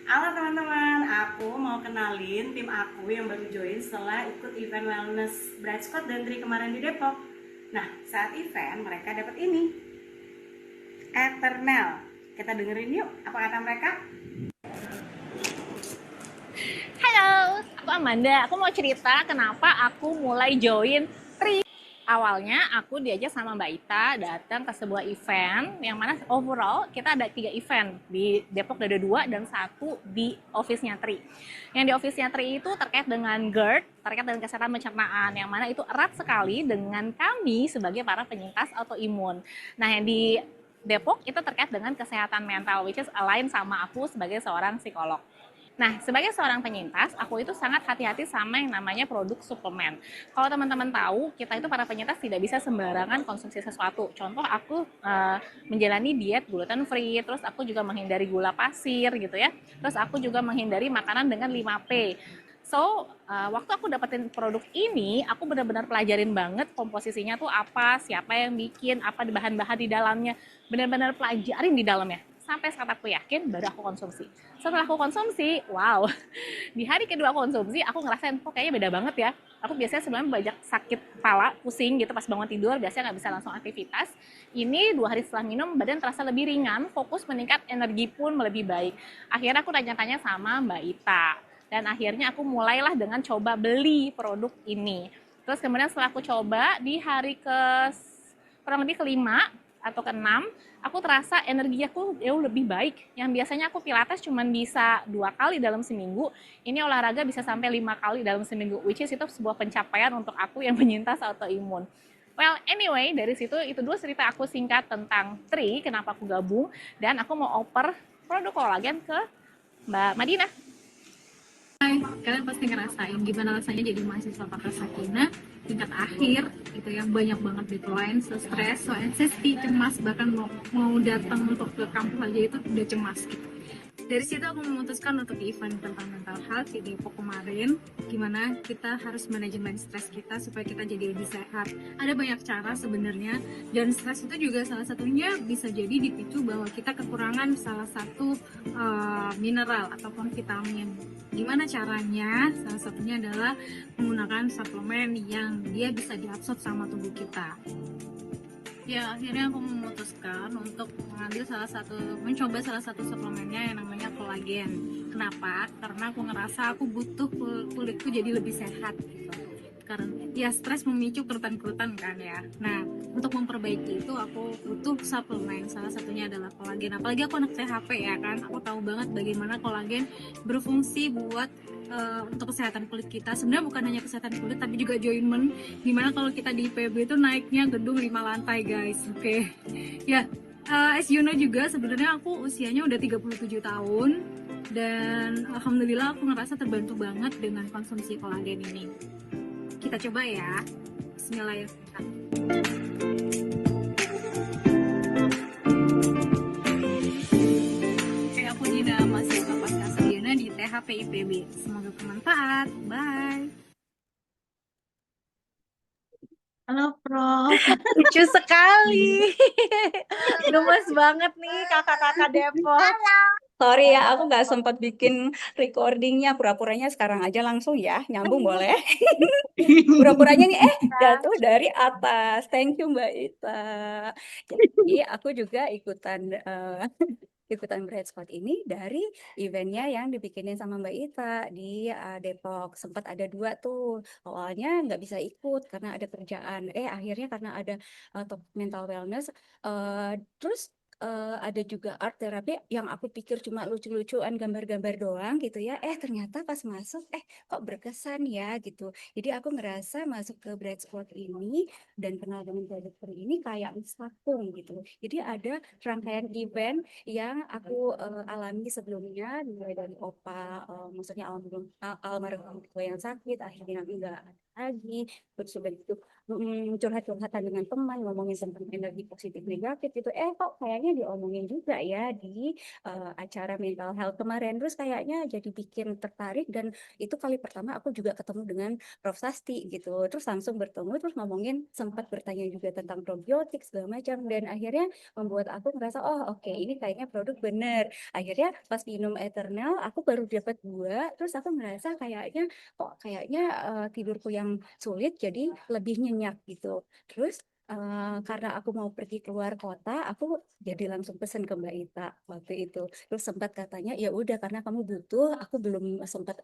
Halo teman-teman, aku mau kenalin tim aku yang baru join setelah ikut event wellness Bright Scott dan Tri kemarin di Depok. Nah, saat event mereka dapat ini, Eternal. Kita dengerin yuk apa kata mereka. Halo, aku Amanda. Aku mau cerita kenapa aku mulai join Tri. Awalnya aku diajak sama Mbak Ita datang ke sebuah event yang mana overall kita ada 3 event. Di Depok ada 2 dan 1 di office-nya Tri. Yang di office-nya Tri itu terkait dengan GERD, terkait dengan kesehatan pencernaan, yang mana itu erat sekali dengan kami sebagai para penyintas autoimun. Nah, yang di Depok itu terkait dengan kesehatan mental, which is align sama aku sebagai seorang psikolog. Nah, sebagai seorang penyintas, aku itu sangat hati-hati sama yang namanya produk suplemen. Kalau teman-teman tahu, kita itu para penyintas tidak bisa sembarangan konsumsi sesuatu. Contoh, aku menjalani diet gluten free, terus aku juga menghindari gula pasir gitu ya. Terus aku juga menghindari makanan dengan 5P. So, waktu aku dapetin produk ini, aku benar-benar pelajarin banget komposisinya tuh apa, siapa yang bikin, apa bahan-bahan di dalamnya. Benar-benar pelajarin di dalamnya. Sampai saat aku yakin, baru aku konsumsi. Setelah aku konsumsi, wow, di hari kedua konsumsi aku ngerasain kok kayaknya beda banget ya. Aku biasanya sebelumnya banyak sakit kepala, pusing gitu pas bangun tidur, biasanya nggak bisa langsung aktivitas. Ini 2 hari setelah minum badan terasa lebih ringan, fokus meningkat, energi pun lebih baik. Akhirnya aku tanya-tanya sama Mbak Ita. Dan akhirnya aku mulailah dengan coba beli produk ini. Terus kemudian setelah aku coba di hari ke kurang lebih kelima atau keenam, aku terasa energi aku jauh lebih baik. Yang biasanya aku pilates cuma bisa 2 kali dalam seminggu, ini olahraga bisa sampai 5 kali dalam seminggu, which is itu sebuah pencapaian untuk aku yang penyintas autoimun. Well, anyway, dari situ itu 2 cerita aku singkat tentang Tri, kenapa aku gabung, dan aku mau oper produk kolagen ke Mbak Madinah. Hai, kalian pasti ngerasain gimana rasanya jadi mahasiswa pakai Sakina tingkat akhir gitu ya, banyak banget deadline, so stress, so anxiety, cemas, bahkan mau datang untuk ke kampus aja itu udah cemas gitu. Dari situ aku memutuskan untuk event tentang mental health di Depok kemarin, gimana kita harus manajemen stres kita supaya kita jadi lebih sehat. Ada banyak cara sebenarnya, dan stres itu juga salah satunya bisa jadi dipicu bahwa kita kekurangan salah satu mineral ataupun vitamin. Gimana caranya? Salah satunya adalah menggunakan suplemen yang dia bisa diabsorb sama tubuh kita. Ya, akhirnya aku memutuskan untuk mencoba salah satu suplemennya yang namanya kolagen. Kenapa? Karena aku ngerasa aku butuh kulitku jadi lebih sehat gitu. Karena ya stres memicu kerutan-kerutan kan ya. Nah, untuk memperbaiki itu aku butuh suplemen. Salah satunya adalah kolagen. Apalagi aku anak CHP ya kan. Aku tahu banget bagaimana kolagen berfungsi buat untuk kesehatan kulit kita. Sebenarnya bukan hanya kesehatan kulit tapi juga jointment. Dimana kalau kita di IPB itu naiknya gedung 5 lantai guys. Oke. Ya, as you know juga sebenarnya aku usianya udah 37 tahun dan alhamdulillah aku ngerasa terbantu banget dengan konsumsi kolagen ini. Kita coba ya. Bismillahirrahmanirrahim. Aku Dina, mahasiswa pasca sarjana di THP IPB. Semoga bermanfaat. Bye. Halo Prof, lucu sekali. Gemes banget nih kakak-kakak Depok. Sorry ya, aku nggak sempat bikin recordingnya. Pura-puranya sekarang aja langsung ya, nyambung boleh? Pura-puranya nih, jatuh dari atas. Thank you Mbak Ita. Jadi aku juga ikutan Bright Spot ini dari eventnya yang dibikinin sama Mbak Ita di Depok. Sempat ada 2 tuh. Awalnya nggak bisa ikut karena ada kerjaan. Akhirnya karena ada topik mental wellness. Terus ada juga art therapy yang aku pikir cuma lucu-lucuan gambar-gambar doang gitu ya. Ternyata pas masuk, kok berkesan ya gitu. Jadi aku ngerasa masuk ke Bright Spot ini dan kenal dengan produk ini kayak misvakum gitu. Jadi ada rangkaian event yang aku alami sebelumnya mulai dari maksudnya almarhum tua yang sakit akhirnya enggak ada lagi, terus sudah itu curhat-curhatan dengan teman ngomongin tentang energi positif negatif gitu, kok kayaknya kayaknya diomongin juga ya di acara mental health kemarin. Terus kayaknya jadi bikin tertarik dan itu kali pertama aku juga ketemu dengan Prof. Sasti gitu. Terus langsung bertemu terus ngomongin sempat bertanya juga tentang probiotik segala macam dan akhirnya membuat aku ngerasa oh oke ini kayaknya produk bener. Akhirnya pas minum Eternal aku baru dapat 2 terus aku ngerasa kayaknya kok kayaknya tidurku yang sulit jadi lebih nyenyak gitu. Terus karena aku mau pergi keluar kota, aku jadi langsung pesen ke Mbak Ita waktu itu. Terus sempat katanya ya udah karena kamu butuh, aku belum sempat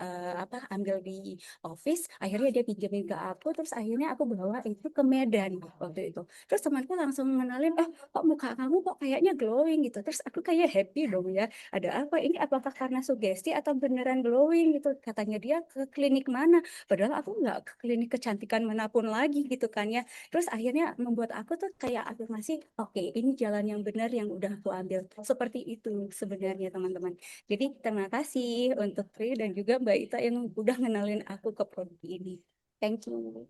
ambil di office. Akhirnya dia pinjemin ke aku, terus akhirnya aku bawa itu ke Medan waktu itu. Terus temanku langsung mengenalin, kok muka kamu kok kayaknya glowing gitu. Terus aku kayak happy dong ya. Ada apa? Ini apakah karena sugesti atau beneran glowing gitu? Katanya dia ke klinik mana? Padahal aku nggak ke klinik kecantikan manapun lagi gitu kan ya. Terus akhirnya membuat aku tuh kayak afirmasi, oke, ini jalan yang benar yang udah aku ambil. Seperti itu sebenarnya teman-teman. Jadi terima kasih untuk Tri dan juga Mbak Ita yang udah ngenalin aku ke produk ini. Thank you.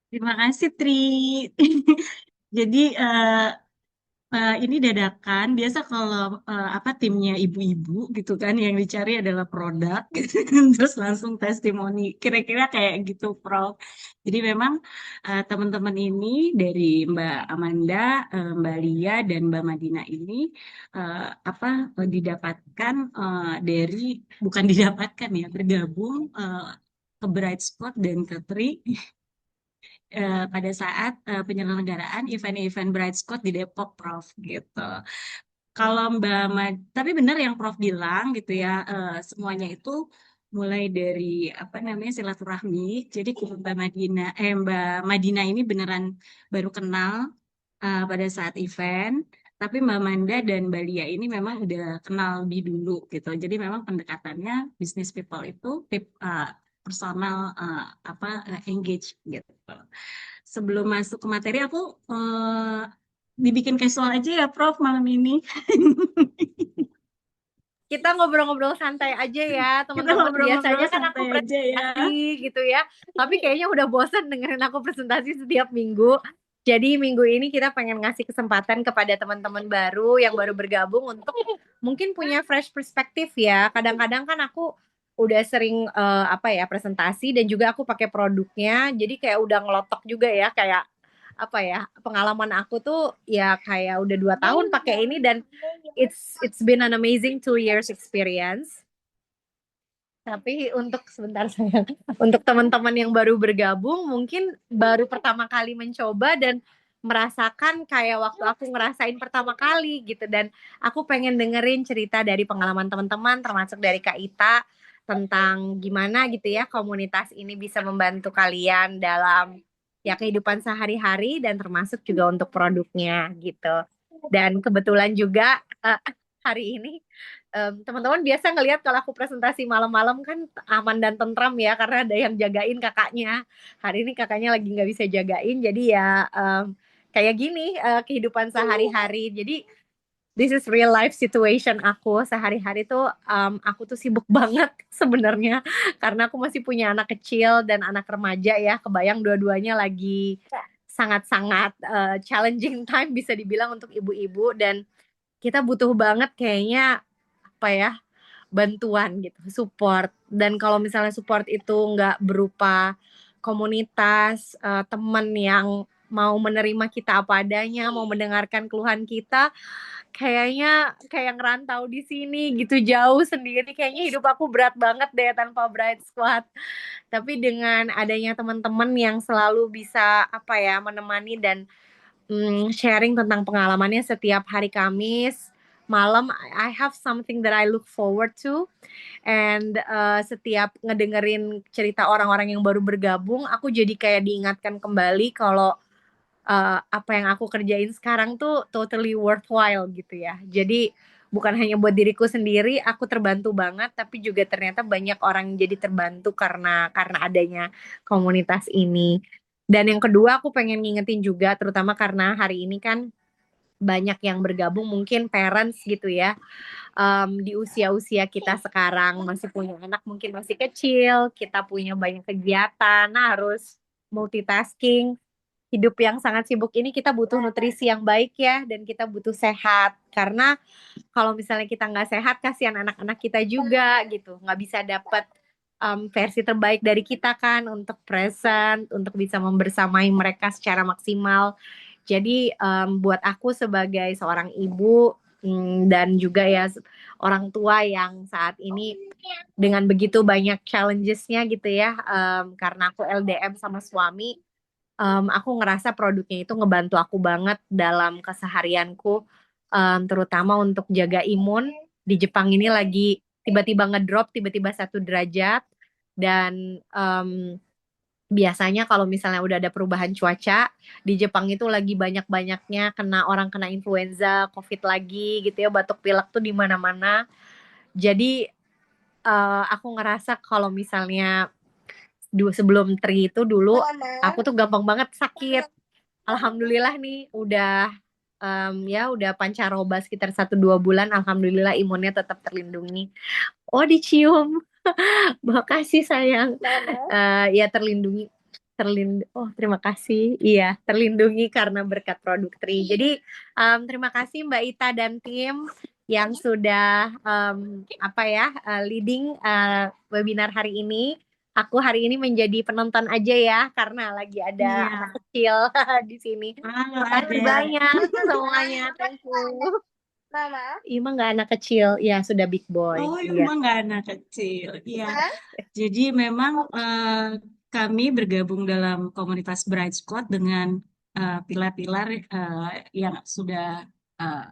Terima kasih, Tri. Jadi ini dadakan. Biasa kalau apa timnya ibu-ibu gitu kan, yang dicari adalah produk, gitu kan. Terus langsung testimoni. Kira-kira kayak gitu, Prof. Jadi memang teman-teman ini dari Mbak Amanda, Mbak Lia, dan Mbak Madina ini apa didapatkan dari bukan didapatkan ya, bergabung ke Bright Spot dan ke Tri pada saat penyelenggaraan event-event Bright Scott di Depok, Prof. Gitu. Kalau tapi benar yang Prof bilang gitu ya, semuanya itu mulai dari apa namanya silaturahmi. Jadi Mbak Madina ini beneran baru kenal pada saat event. Tapi Mbak Manda dan Mbak Lia ini memang udah kenal lebih dulu gitu. Jadi memang pendekatannya business people itu personal engage gitu. Sebelum masuk ke materi aku dibikin casual aja ya Prof malam ini. Kita ngobrol-ngobrol santai aja ya, Kita teman-teman. ngobrol-ngobrol Biasanya kan aku santai aja ya. presentasi gitu ya. Tapi kayaknya udah bosan dengerin aku presentasi setiap minggu. Jadi minggu ini kita pengen ngasih kesempatan kepada teman-teman baru yang baru bergabung untuk mungkin punya fresh perspektif ya. Kadang-kadang kan aku udah sering presentasi dan juga aku pakai produknya. Jadi kayak udah ngelotok juga ya kayak pengalaman aku tuh ya kayak udah 2 tahun pakai ini dan it's been an amazing 2 years experience. Tapi untuk sebentar sayang, untuk teman-teman yang baru bergabung mungkin baru pertama kali mencoba dan merasakan kayak waktu aku ngerasain pertama kali gitu dan aku pengen dengerin cerita dari pengalaman teman-teman termasuk dari Kak Ita tentang gimana gitu ya komunitas ini bisa membantu kalian dalam ya kehidupan sehari-hari dan termasuk juga untuk produknya gitu. Dan kebetulan juga hari ini teman-teman biasa ngelihat kalau aku presentasi malam-malam kan aman dan tentram ya karena ada yang jagain kakaknya. Hari ini kakaknya lagi nggak bisa jagain, jadi ya kayak gini kehidupan sehari-hari. Jadi this is real life situation aku sehari-hari tuh aku tuh sibuk banget sebenarnya karena aku masih punya anak kecil dan anak remaja ya. Kebayang dua-duanya lagi sangat-sangat challenging time bisa dibilang untuk ibu-ibu dan kita butuh banget kayaknya apa ya bantuan gitu, support. Dan kalau misalnya support itu nggak berupa komunitas, teman yang mau menerima kita apa adanya, mau mendengarkan keluhan kita, kayaknya kayak ngerantau di sini gitu jauh sendiri. Kayaknya hidup aku berat banget deh tanpa Bright Squad. Tapi dengan adanya teman-teman yang selalu bisa menemani dan sharing tentang pengalamannya setiap hari Kamis malam, I have something that I look forward to. And setiap ngedengerin cerita orang-orang yang baru bergabung, aku jadi kayak diingatkan kembali kalau apa yang aku kerjain sekarang tuh totally worthwhile gitu ya. Jadi bukan hanya buat diriku sendiri, aku terbantu banget, tapi juga ternyata banyak orang yang jadi terbantu karena adanya komunitas ini. Dan yang kedua aku pengen ngingetin juga, terutama karena hari ini kan banyak yang bergabung mungkin parents gitu ya, di usia-usia kita sekarang masih punya anak mungkin masih kecil, kita punya banyak kegiatan, harus multitasking. hidup yang sangat sibuk ini kita butuh nutrisi yang baik ya, dan kita butuh sehat. Karena kalau misalnya kita nggak sehat, kasihan anak-anak kita juga gitu, nggak bisa dapat versi terbaik dari kita kan untuk present, untuk bisa membersamai mereka secara maksimal. Jadi buat aku sebagai seorang ibu dan juga ya orang tua yang saat ini dengan begitu banyak challenges-nya gitu ya, karena aku LDM sama suami, aku ngerasa produknya itu ngebantu aku banget dalam keseharianku, terutama untuk jaga imun. Di Jepang ini lagi tiba-tiba ngedrop, tiba-tiba 1 derajat, dan biasanya kalau misalnya udah ada perubahan cuaca, di Jepang itu lagi banyak-banyaknya orang kena influenza, COVID lagi gitu ya, batuk pilek tuh di mana-mana. Jadi aku ngerasa kalau misalnya sebelum tri itu dulu aku tuh gampang banget sakit. Alhamdulillah nih udah pancaroba sekitar 1-2 bulan. Alhamdulillah imunnya tetap terlindungi. Oh, dicium. Makasih sayang. Ya terlindungi. Oh, terima kasih. Iya, terlindungi karena berkat produk Tri. Jadi terima kasih Mbak Ita dan tim yang sudah leading webinar hari ini. Aku hari ini menjadi penonton aja ya, karena lagi ada anak Iya, kecil di sini. kalau Terima kasih ada. banyak semuanya. Thank you. Ima nggak anak kecil, ya sudah big boy. Oh, Iya. emang nggak anak kecil. Iya. Jadi memang kami bergabung dalam komunitas Bright Squad dengan pilar-pilar yang sudah eh,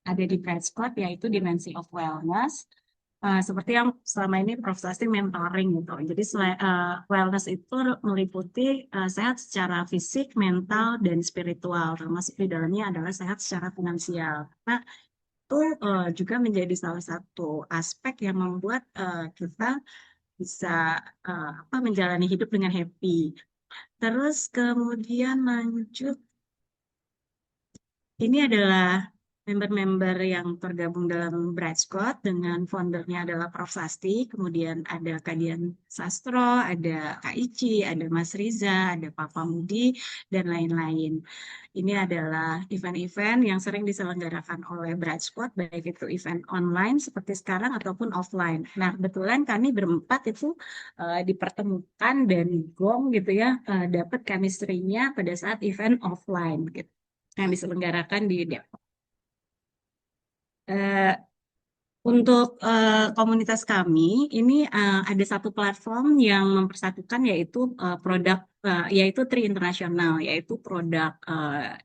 ada di Bright Squad, yaitu dimensi of wellness. Seperti yang selama ini Prof. Sasti mentoring gitu. Jadi wellness itu meliputi sehat secara fisik, mental, dan spiritual. Termasuk di dalamnya adalah sehat secara finansial. Nah, itu juga menjadi salah satu aspek yang membuat kita bisa menjalani hidup dengan happy. Terus kemudian lanjut, ini adalah member-member yang tergabung dalam Bright Squad dengan foundernya adalah Prof. Sasti, kemudian ada Kak Dian Sastro, ada Kak Ici, ada Mas Riza, ada Papa Mudi, dan lain-lain. Ini adalah event-event yang sering diselenggarakan oleh Bright Squad, baik itu event online seperti sekarang ataupun offline. Nah, kebetulan kami berempat itu dipertemukan dan gong gitu ya, dapat chemistry-nya pada saat event offline gitu yang diselenggarakan di Depok. Eh, untuk komunitas kami ini ada satu platform yang mempersatukan yaitu produk yaitu Tri Internasional, yaitu produk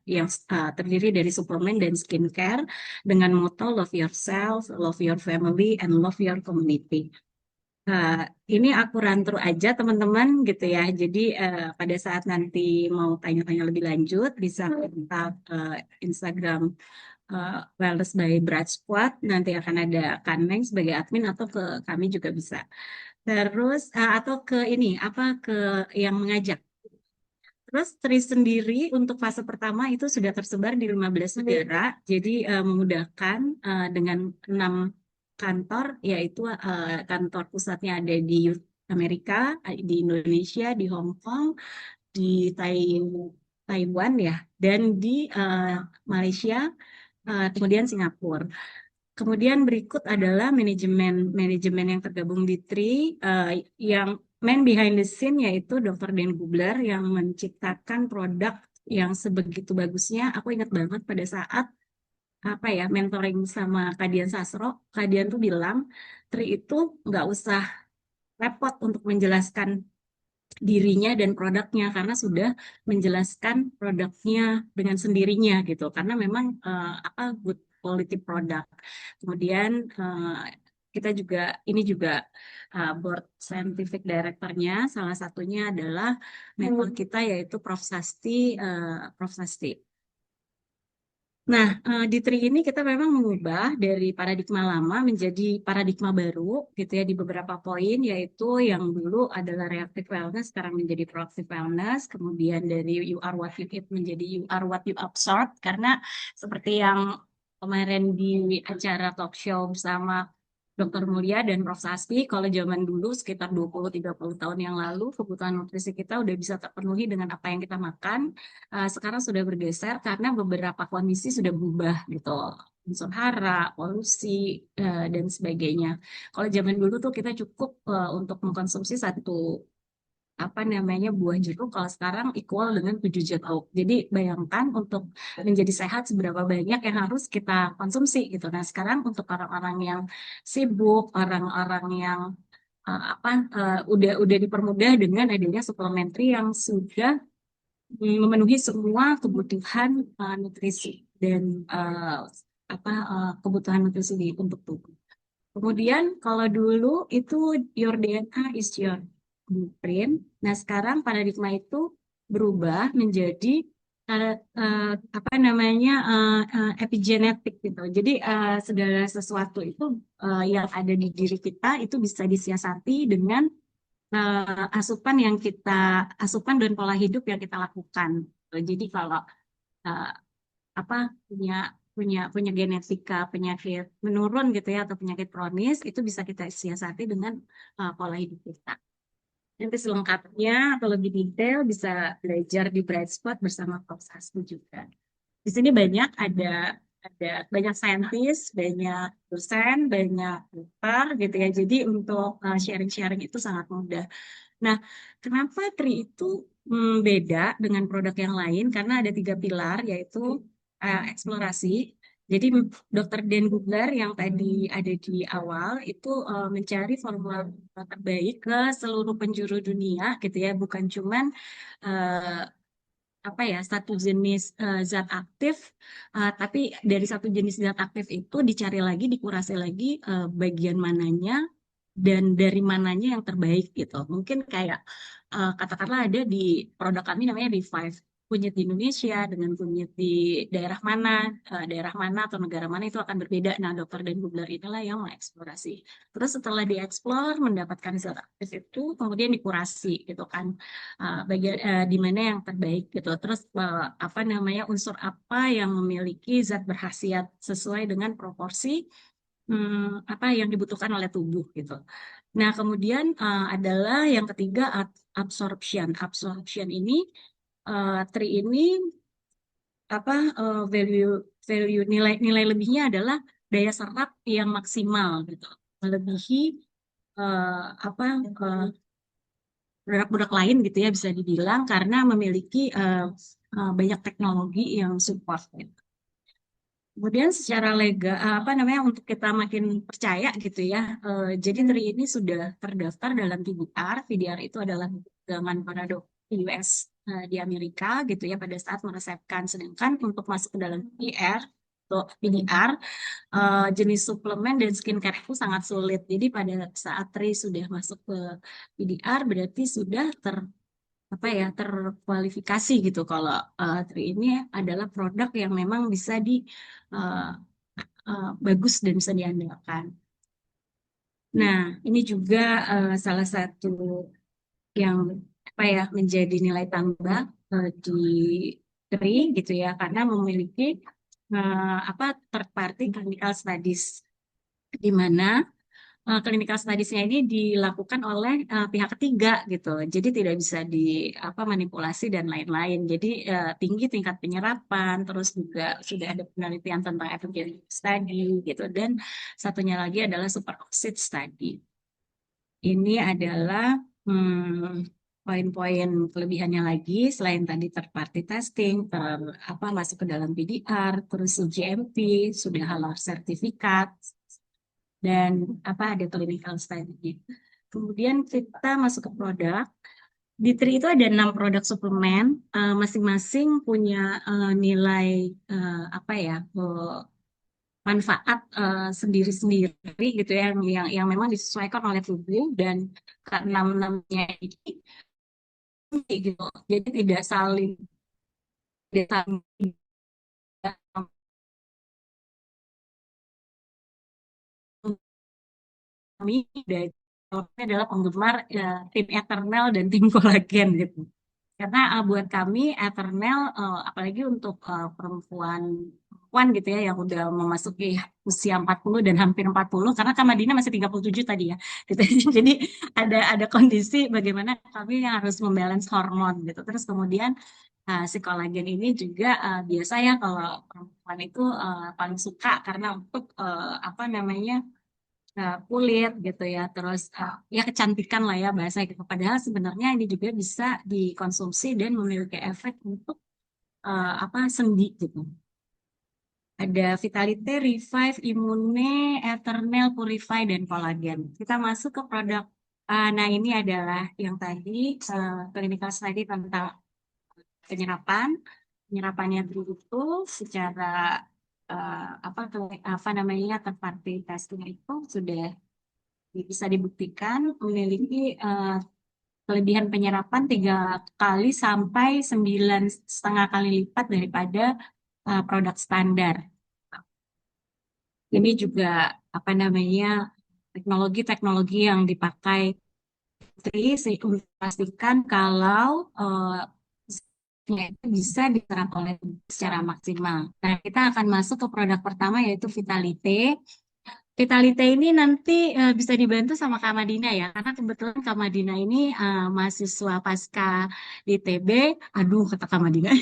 yang terdiri dari suplemen dan skincare dengan moto Love Yourself, Love Your Family, and Love Your Community. Eh, ini aku run-through aja teman-teman gitu ya. Jadi pada saat nanti mau tanya-tanya lebih lanjut bisa kontak Instagram Wellness by Bright Squad. Nanti akan ada Kaneng sebagai admin atau ke kami juga bisa. Terus atau ke ini apa ke yang mengajak. Terus Tri sendiri untuk fase pertama itu sudah tersebar di 15 negara. Jadi memudahkan dengan 6 kantor, yaitu kantor pusatnya ada di Amerika, di Indonesia, di Hong Kong, di Taiwan ya, dan di Malaysia, kemudian Singapura. Kemudian berikut adalah manajemen yang tergabung di TRI, yang main behind the scene yaitu Dr. Dan Gubler yang menciptakan produk yang sebegitu bagusnya. Aku ingat banget pada saat mentoring sama Kadian Sastro, Kadian tuh bilang TRI itu nggak usah repot untuk menjelaskan dirinya dan produknya karena sudah menjelaskan produknya dengan sendirinya gitu karena memang good quality product. Kemudian kita juga ini juga board scientific directornya salah satunya adalah mentor kita yaitu Prof. Sasti. Nah, di TRI ini kita memang mengubah dari paradigma lama menjadi paradigma baru gitu ya di beberapa poin, yaitu yang dulu adalah reactive wellness sekarang menjadi proactive wellness, kemudian dari you are what you eat menjadi you are what you absorb, karena seperti yang kemarin di acara talk show bersama Dr. Mulia dan Prof. Sasti, kalau zaman dulu sekitar 20-30 tahun yang lalu, kebutuhan nutrisi kita udah bisa terpenuhi dengan apa yang kita makan. Sekarang sudah bergeser karena beberapa kondisi sudah berubah gitu. Unsur hara, polusi, dan sebagainya. Kalau zaman dulu tuh kita cukup untuk mengkonsumsi satu apa namanya buah jeruk, kalau sekarang equal dengan 7 jeruk. Jadi bayangkan untuk menjadi sehat seberapa banyak yang harus kita konsumsi gitu. Nah, sekarang untuk orang-orang yang sibuk, orang-orang yang udah dipermudah dengan adanya suplementary yang sudah memenuhi semua kebutuhan nutrisi dan kebutuhan nutrisi untuk tubuh. Kemudian kalau dulu itu your DNA is your blueprint. Nah, sekarang paradigma itu berubah menjadi apa namanya epigenetik gitu. Jadi segala sesuatu itu yang ada di diri kita itu bisa disiasati dengan asupan dan pola hidup yang kita lakukan. Jadi kalau eh, apa punya punya genetika penyakit menurun gitu ya atau penyakit kronis itu bisa kita siasati dengan pola hidup kita. Nanti selengkapnya atau lebih detail bisa belajar di Bright Spot bersama Prof. Sasmi juga. Di sini ada banyak saintis, banyak dosen, banyak dokter gitu ya. Jadi untuk sharing-sharing itu sangat mudah. Nah, kenapa Tri itu beda dengan produk yang lain? Karena ada 3 pilar, yaitu eksplorasi. Jadi Dr. Dan Gugler yang tadi ada di awal itu mencari formula terbaik ke seluruh penjuru dunia, gitu ya. Bukan cuman eh, apa ya satu jenis zat aktif, tapi dari satu jenis zat aktif itu dicari lagi, dikurasi lagi bagian mananya dan dari mananya yang terbaik gitu. Mungkin kayak katakanlah ada di produk kami namanya Revive. Kunyit di Indonesia dengan kunyit di daerah mana atau negara mana itu akan berbeda. Nah, dokter dan Gubler inilah yang mengeksplorasi. Terus setelah dieksplor, mendapatkan zat aktif itu, kemudian dikurasi gitu kan. Bagian di mana yang terbaik gitu. Terus apa namanya unsur apa yang memiliki zat berkhasiat sesuai dengan proporsi apa yang dibutuhkan oleh tubuh gitu. Nah, kemudian adalah yang ketiga absorption. Absorption ini tri ini apa value value nilai lebihnya adalah daya serap yang maksimal gitu. Melebihi apa produk-produk lain gitu ya bisa dibilang karena memiliki banyak teknologi yang support gitu. Kemudian secara legal, apa namanya, untuk kita makin percaya gitu ya, jadi Tri ini sudah terdaftar dalam VDR. VDR itu adalah pegangan pada di US di Amerika gitu ya pada saat meresepkan. Sedangkan untuk masuk ke dalam VDR atau VDR, jenis suplemen dan skincare itu sangat sulit. Jadi pada saat Tri sudah masuk ke VDR berarti sudah apa ya terkualifikasi gitu kalau Tri ini adalah produk yang memang bisa uh, bagus dan bisa diandalkan. Nah, ini juga salah satu yang apa ya menjadi nilai tambah di Tri gitu ya karena memiliki apa third party clinical studies di mana clinical studies-nya ini dilakukan oleh pihak ketiga gitu. Jadi tidak bisa di apa manipulasi dan lain-lain. Jadi tinggi tingkat penyerapan, terus juga sudah ada penelitian tentang efficacy study gitu. Dan satunya lagi adalah superoxide study. Ini adalah poin-poin kelebihannya lagi selain tadi third party testing, apa masuk ke dalam PDR, terus GMP, sudah halal sertifikat, dan apa ada clinical study. Kemudian kita masuk ke produk. Di Tri itu ada 6 produk suplemen, masing-masing punya nilai apa ya manfaat sendiri-sendiri gitu ya, yang memang disesuaikan oleh tubuh dan keenam-enamnya ini gitu. Jadi tidak saling kami dari kami adalah penggemar tim Eternal dan tim kolagen gitu. Karena buat kami Eternal apalagi untuk perempuan perempuan gitu ya yang udah memasuki usia 40 dan hampir 40 karena Kak Madina masih 37 tadi ya gitu. Jadi ada kondisi bagaimana kami yang harus membalance hormon gitu. Terus kemudian si kolagen ini juga biasa ya kalau perempuan itu paling suka karena untuk apa namanya kulit gitu ya, terus ya kecantikan lah ya bahasa gitu. Padahal sebenarnya ini juga bisa dikonsumsi dan memiliki efek untuk apa sendi gitu. Ada Vitalite, Revive, Immune, Eternal, Purify, dan Kolagen. Kita masuk ke produk. Nah ini adalah yang tadi clinical study tentang penyerapan. Penyerapannya itu secara apa namanya third party testing itu sudah bisa dibuktikan memiliki kelebihan penyerapan 3 kali sampai 9,5 kali lipat daripada produk standar. Ini juga apa namanya teknologi-teknologi yang dipakai untuk memastikan kalau itu bisa diserap oleh tubuh secara maksimal. Nah, kita akan masuk ke produk pertama yaitu Vitalite. Vitalite ini nanti bisa dibantu sama Kak Madina ya, karena kebetulan Kak Madina ini mahasiswa pasca di TB. Aduh, kata Kak Madina,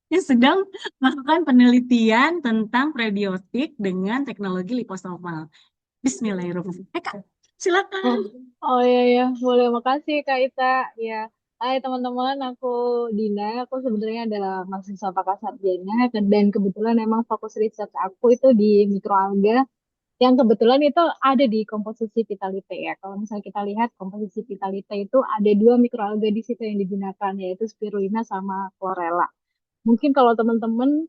dia sedang melakukan penelitian tentang prebiotik dengan teknologi liposomal. Bismillahirrahmanirrahim. Kak, silakan. Oh, oh iya ya, boleh makasih Kak Ita. Ya, hai teman-teman, aku Dina. Aku sebenarnya adalah mahasiswa Fakultas Sarjana dan kebetulan emang fokus riset aku itu di mikroalga yang kebetulan itu ada di komposisi Vitalite ya. Kalau misalnya kita lihat komposisi Vitalite itu ada dua mikroalga di situ yang digunakan yaitu spirulina sama chlorella. Mungkin kalau teman-teman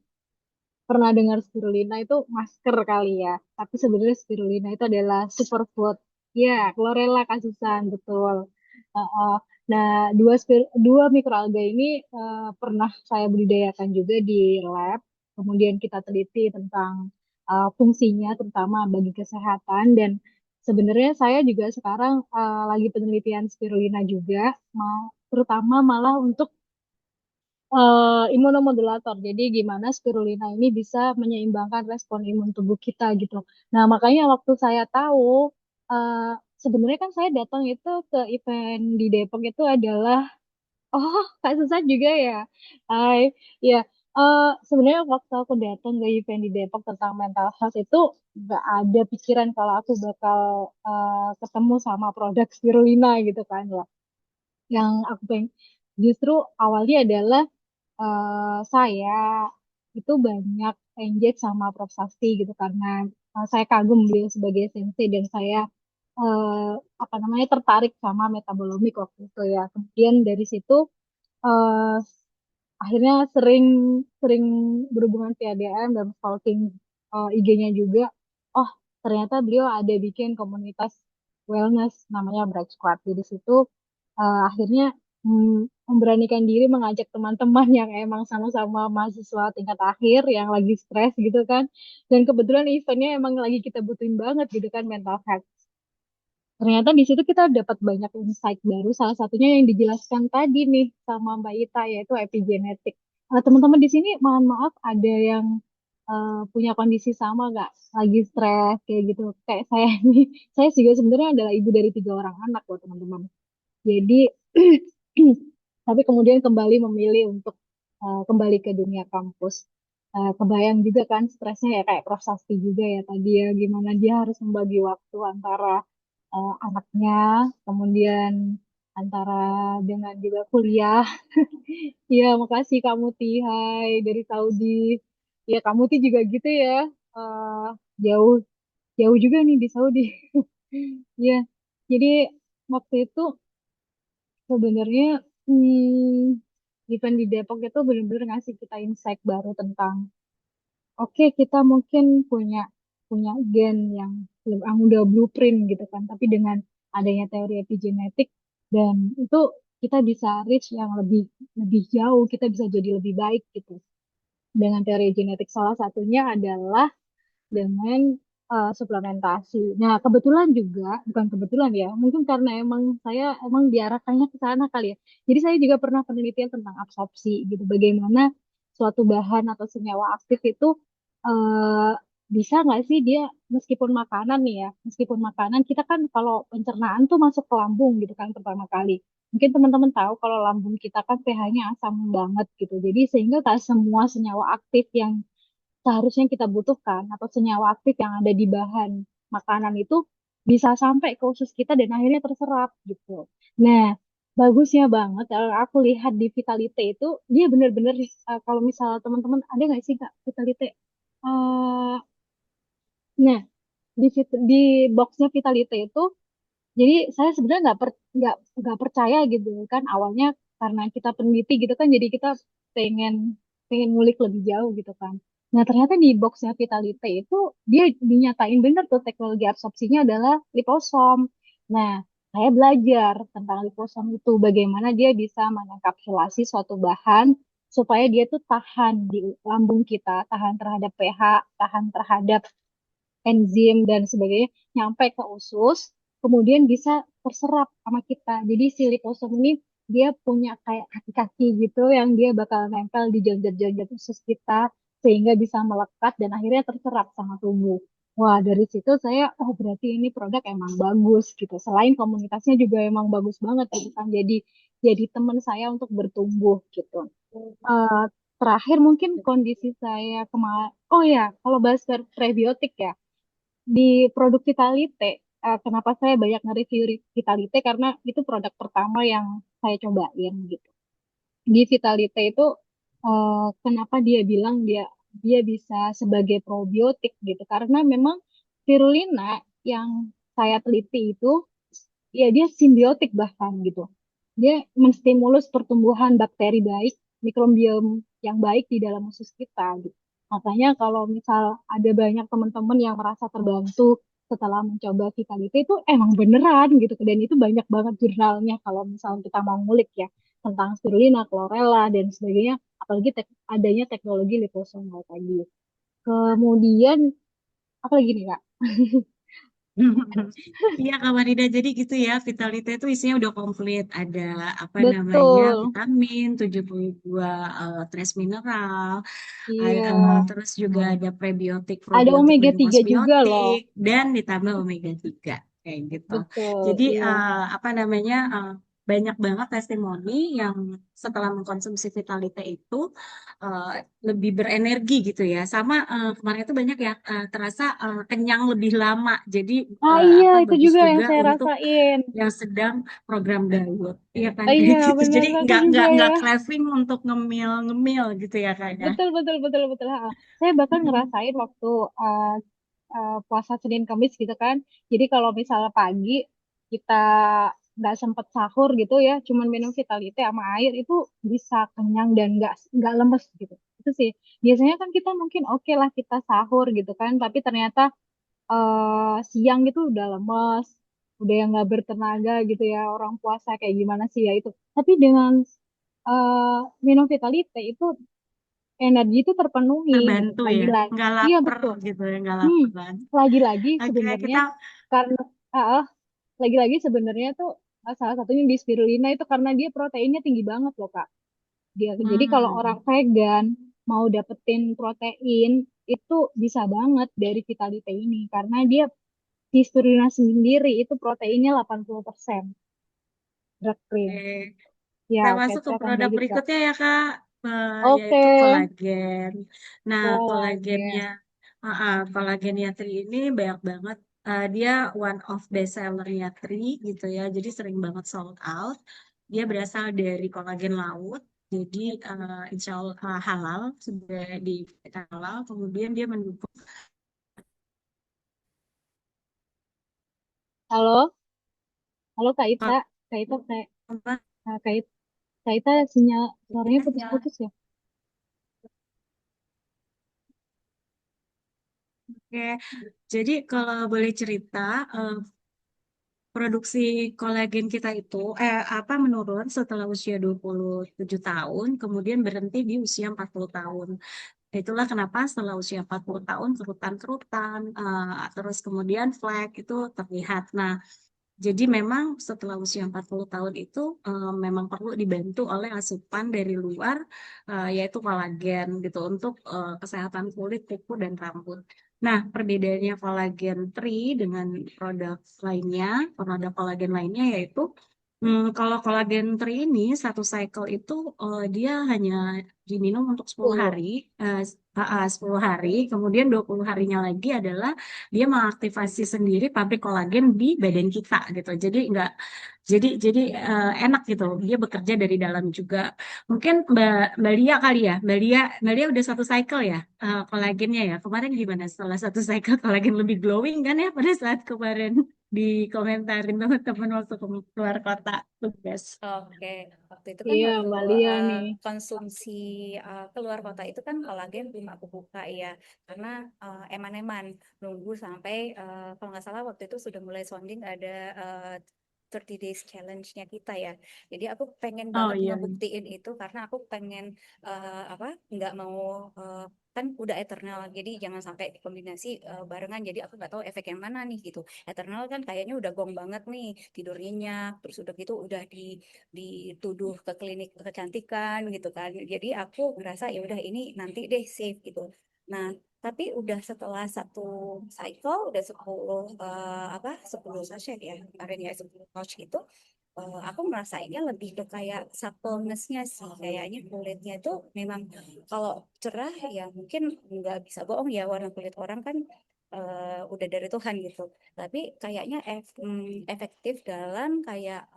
pernah dengar spirulina itu masker kali ya. Tapi sebenarnya spirulina itu adalah superfood. Ya, chlorella kasisan, betul. Uh, nah, dua mikroalga ini pernah saya budidayakan juga di lab. Kemudian kita teliti tentang fungsinya, terutama bagi kesehatan. Dan sebenarnya saya juga sekarang lagi penelitian spirulina juga, terutama malah untuk imunomodulator. Jadi gimana spirulina ini bisa menyeimbangkan respon imun tubuh kita gitu. Nah, makanya waktu saya tahu sebenarnya kan saya datang itu ke event di Depok itu adalah oh, Kak Susan juga ya. Hai. Ya, sebenarnya waktu aku datang ke event di Depok tentang mental health itu nggak ada pikiran kalau aku bakal ketemu sama produk spirulina gitu kan ya. Yang aku pengen justru awalnya adalah saya itu banyak engage sama Prof. Sasti gitu karena saya kagum beliau sebagai sensei dan saya eh, apa namanya tertarik sama metabolomik waktu itu ya. Kemudian dari situ eh, akhirnya sering sering berhubungan via DM dan stalking IG-nya juga. Oh, ternyata beliau ada bikin komunitas wellness namanya Bright Squad. Jadi di situ akhirnya memberanikan diri mengajak teman-teman yang emang sama-sama mahasiswa tingkat akhir yang lagi stres gitu kan. Dan kebetulan eventnya emang lagi kita butuhin banget gitu kan mental health. Ternyata di situ kita dapat banyak insight baru. Salah satunya yang dijelaskan tadi nih sama Mbak Ita yaitu epigenetik. Teman-teman di sini, mohon maaf, ada yang punya kondisi sama nggak? Lagi stres kayak gitu. Kayak saya nih, saya juga sebenarnya adalah ibu dari 3 orang anak loh teman-teman. Jadi, tapi kemudian kembali memilih untuk kembali ke dunia kampus. Kebayang juga kan stresnya ya kayak Prof. Sasti juga ya tadi ya, gimana dia harus membagi waktu antara anaknya, kemudian antara dengan juga kuliah. Iya, makasih Kak Muti. Hai dari Saudi. Ya, Kak Muti juga gitu ya. Eh, jauh jauh juga nih di Saudi. Iya. Jadi waktu itu sebenarnya event di Depok itu benar-benar ngasih kita insight baru tentang oke, kita mungkin punya punya gen yang udah blueprint gitu kan, tapi dengan adanya teori epigenetik dan itu kita bisa reach yang lebih lebih jauh, kita bisa jadi lebih baik gitu dengan teori genetik. Salah satunya adalah dengan suplementasi. Nah, kebetulan juga, bukan kebetulan ya, mungkin karena emang saya emang diarahkannya ke sana kali ya. Jadi saya juga pernah penelitian tentang absorpsi gitu, bagaimana suatu bahan atau senyawa aktif itu eh bisa nggak sih dia meskipun makanan nih ya, meskipun makanan kita kan kalau pencernaan tuh masuk ke lambung gitu kan pertama kali. Mungkin teman-teman tahu kalau lambung kita kan pH-nya asam banget gitu. Jadi sehingga tak semua senyawa aktif yang seharusnya kita butuhkan atau senyawa aktif yang ada di bahan makanan itu bisa sampai ke usus kita dan akhirnya terserap gitu. Nah, bagusnya banget kalau aku lihat di Vitalite itu dia bener-bener kalau misal teman-teman ada nggak sih Kak Vitalite? Eh, nah, di boxnya Vitalite itu jadi saya sebenarnya nggak percaya gitu kan awalnya karena kita peneliti gitu kan jadi kita pengen pengen ngulik lebih jauh gitu kan. Nah ternyata di boxnya Vitalite itu dia dinyatain bener tuh teknologi absorpsinya adalah liposom. Nah saya belajar tentang liposom itu bagaimana dia bisa mengenkapsulasi suatu bahan supaya dia tuh tahan di lambung kita, tahan terhadap pH, tahan terhadap enzim dan sebagainya nyampe ke usus, kemudian bisa terserap sama kita. Jadi si liposom ini dia punya kayak kaki-kaki gitu yang dia bakal nempel di janjar-janjar usus kita sehingga bisa melekat dan akhirnya terserap sama tubuh. Wah, dari situ saya, oh berarti ini produk emang bagus gitu. Selain komunitasnya juga emang bagus banget gitu kan. Jadi teman saya untuk bertumbuh gitu. Eh, terakhir mungkin kondisi saya kemarin, oh ya, kalau bahas prebiotik ya, di produk Vitalite, kenapa saya banyak nge-review Vitalite karena itu produk pertama yang saya cobain gitu. Di Vitalite itu kenapa dia bilang dia dia bisa sebagai probiotik gitu karena memang spirulina yang saya teliti itu ya dia simbiotik bahkan gitu. Dia menstimulus pertumbuhan bakteri baik, mikrobiom yang baik di dalam usus kita gitu. Makanya kalau misal ada banyak teman-teman yang merasa terbantu setelah mencoba Vitality itu emang beneran gitu. Dan itu banyak banget jurnalnya kalau misal kita mau ngulik ya tentang spirulina, chlorella, dan sebagainya. Apalagi adanya teknologi liposomal tadi. Kemudian, apa lagi nih Kak? Iya Kak Marida, jadi gitu ya, Vitality itu isinya udah komplit. Ada apa namanya Betul. vitamin, 72 trace mineral, Iya. terus juga ada prebiotik, Ada probiotik, omega dan 3 juga loh. postbiotik, dan ditambah omega 3 kayak gitu. Betul, Jadi iya. apa namanya banyak banget testimoni yang setelah mengkonsumsi Vitality itu eh, lebih berenergi gitu ya. Sama kemarin itu banyak ya terasa kenyang lebih lama. Jadi Ah iya, apa itu bagus juga yang juga saya untuk rasain. yang sedang program diet. Iya kan Ah, kayak iya, gitu. benar Jadi aku nggak juga nggak ya. nggak craving untuk ngemil gitu ya kayaknya. Betul, betul, betul, betul. Ha. Saya bahkan Mm-mm. ngerasain waktu puasa Senin Kamis gitu kan. Jadi kalau misalnya pagi kita nggak sempet sahur gitu ya, cuman minum Vitality sama air itu bisa kenyang dan nggak lemes gitu. Itu sih. Biasanya kan kita mungkin oke lah kita sahur gitu kan, tapi ternyata siang itu udah lemes, udah yang nggak bertenaga gitu ya orang puasa kayak gimana sih ya itu. Tapi dengan eh, minum Vitalite itu energi itu terpenuhi gitu. Terbantu ya, Lagi-lagi, nggak iya lapar betul. gitu ya, nggak Hmm, lapar banget. lagi-lagi Oke, sebenarnya kita karena lagi-lagi sebenarnya tuh salah satunya di spirulina itu karena dia proteinnya tinggi banget loh Kak. Dia, jadi kalau orang hmm, vegan mau dapetin protein itu bisa banget dari Vitalite ini karena dia di spirulina sendiri itu proteinnya 80% drug free. oke. Ya, Kita oke, masuk ke silakan produk lanjut Kak. berikutnya ya Kak, Oke, yaitu kolagen. Nah, kolagennya, kolagen. kolagennya Tri ini banyak banget. Dia one of best sellernya Tri gitu ya. Jadi sering banget sold out. Dia berasal dari kolagen laut. Jadi insya Allah halal sudah di halal. Kemudian dia mendukung Halo, halo Kak Ita. Kak Ita, apa? Kak Ita sinyal suaranya putus-putus ya? Oke, jadi kalau boleh cerita, eh, produksi kolagen kita itu apa menurun setelah usia 27 tahun, kemudian berhenti di usia 40 tahun. Itulah kenapa setelah usia 40 tahun kerutan-kerutan, terus kemudian flek itu terlihat. Nah, Jadi memang setelah usia 40 tahun itu memang perlu dibantu oleh asupan dari luar yaitu kolagen gitu untuk kesehatan kulit, kuku dan rambut. Nah, perbedaannya kolagen 3 dengan produk lainnya, produk kolagen lainnya yaitu kalau kolagen 3 ini satu cycle itu dia hanya diminum untuk 10 10. hari, 10 hari, kemudian 20 harinya lagi adalah dia mengaktifasi sendiri pabrik kolagen di badan kita gitu. Jadi enak gitu. Dia bekerja dari dalam juga. Mungkin Mbak Lia kali ya. Mbak Lia udah satu cycle ya kolagennya ya. Kemarin gimana setelah satu cycle kolagen lebih glowing kan ya pada saat kemarin dikomentarin teman-teman waktu keluar kota. The best. Oke, waktu itu kan Iya, waktu Mbak Lia nih. konsumsi keluar kota itu kan kolagen belum aku buka ya, karena eman-eman nunggu sampai kalau nggak salah waktu itu sudah mulai sounding ada 30 days challenge-nya kita ya. Jadi aku pengen Oh banget iya. ngebuktiin itu karena aku pengen apa nggak mau kan udah eternal, jadi jangan sampai kombinasi barengan. Jadi aku nggak tahu efek yang mana nih gitu. Eternal kan kayaknya udah gong banget nih, tidur nyenyak, terus udah gitu udah dituduh ke klinik kecantikan gitu kan. Jadi aku ngerasa ya udah ini nanti deh safe gitu. Nah, tapi udah setelah satu cycle, udah 10 apa 10 sachet ya kemarin ya 10 pouch gitu. Aku merasainnya lebih ke kayak suppleness-nya sih, kayaknya kulitnya itu memang kalau cerah ya mungkin nggak bisa bohong ya, warna kulit orang kan udah dari Tuhan gitu, tapi kayaknya efektif dalam kayak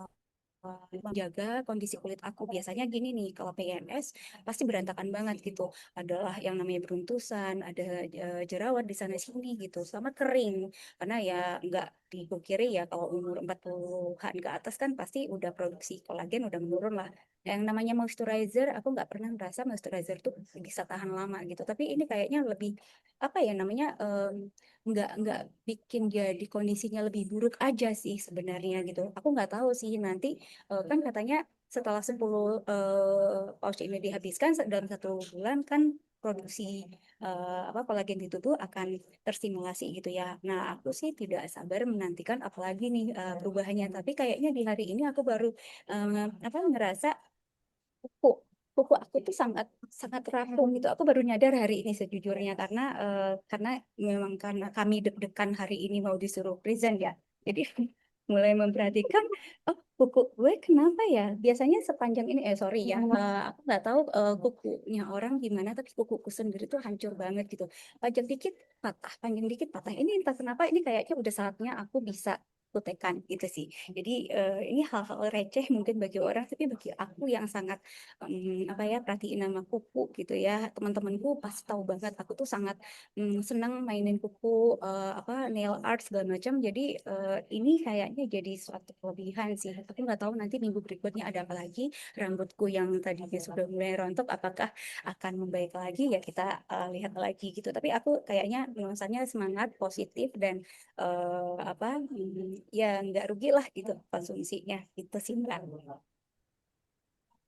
menjaga kondisi kulit aku. Biasanya gini nih, kalau PMS pasti berantakan banget gitu. Adalah yang namanya beruntusan, ada jerawat di sana sini gitu, sama kering. Karena ya nggak dipungkiri ya kalau umur 40-an ke atas kan pasti udah produksi kolagen udah menurun lah. Yang namanya moisturizer, aku nggak pernah merasa moisturizer tuh bisa tahan lama gitu. Tapi ini kayaknya lebih apa ya namanya nggak bikin jadi kondisinya lebih buruk aja sih sebenarnya gitu. Aku nggak tahu sih nanti kan katanya setelah 10 pouch ini dihabiskan dalam 1 bulan kan produksi apa kolagen di tubuh akan terstimulasi gitu ya. Nah, aku sih tidak sabar menantikan apalagi nih perubahannya. Tapi kayaknya di hari ini aku baru apa ngerasa kuku kuku aku tuh sangat sangat rapuh gitu. Aku baru nyadar hari ini sejujurnya karena memang karena kami deg-degan hari ini mau disuruh present ya. Jadi mulai memperhatikan oh kuku gue kenapa ya? Biasanya sepanjang ini sorry ya. Aku nggak tahu kukunya orang gimana tapi kukuku sendiri tuh hancur banget gitu. Panjang dikit patah, panjang dikit patah. Ini entah kenapa ini kayaknya udah saatnya aku bisa kutekan gitu sih. Jadi ini hal-hal receh mungkin bagi orang, tapi bagi aku yang sangat apa ya perhatiin nama kuku gitu ya teman-temanku pasti tahu banget aku tuh sangat senang mainin kuku apa nail art segala macam jadi ini kayaknya jadi suatu kelebihan sih aku nggak tahu nanti minggu berikutnya ada apa lagi rambutku yang tadinya sudah mulai rontok apakah akan membaik lagi ya kita lihat lagi gitu tapi aku kayaknya nuansanya semangat positif dan apa ya nggak rugi lah gitu konsumsinya itu sih Mbak.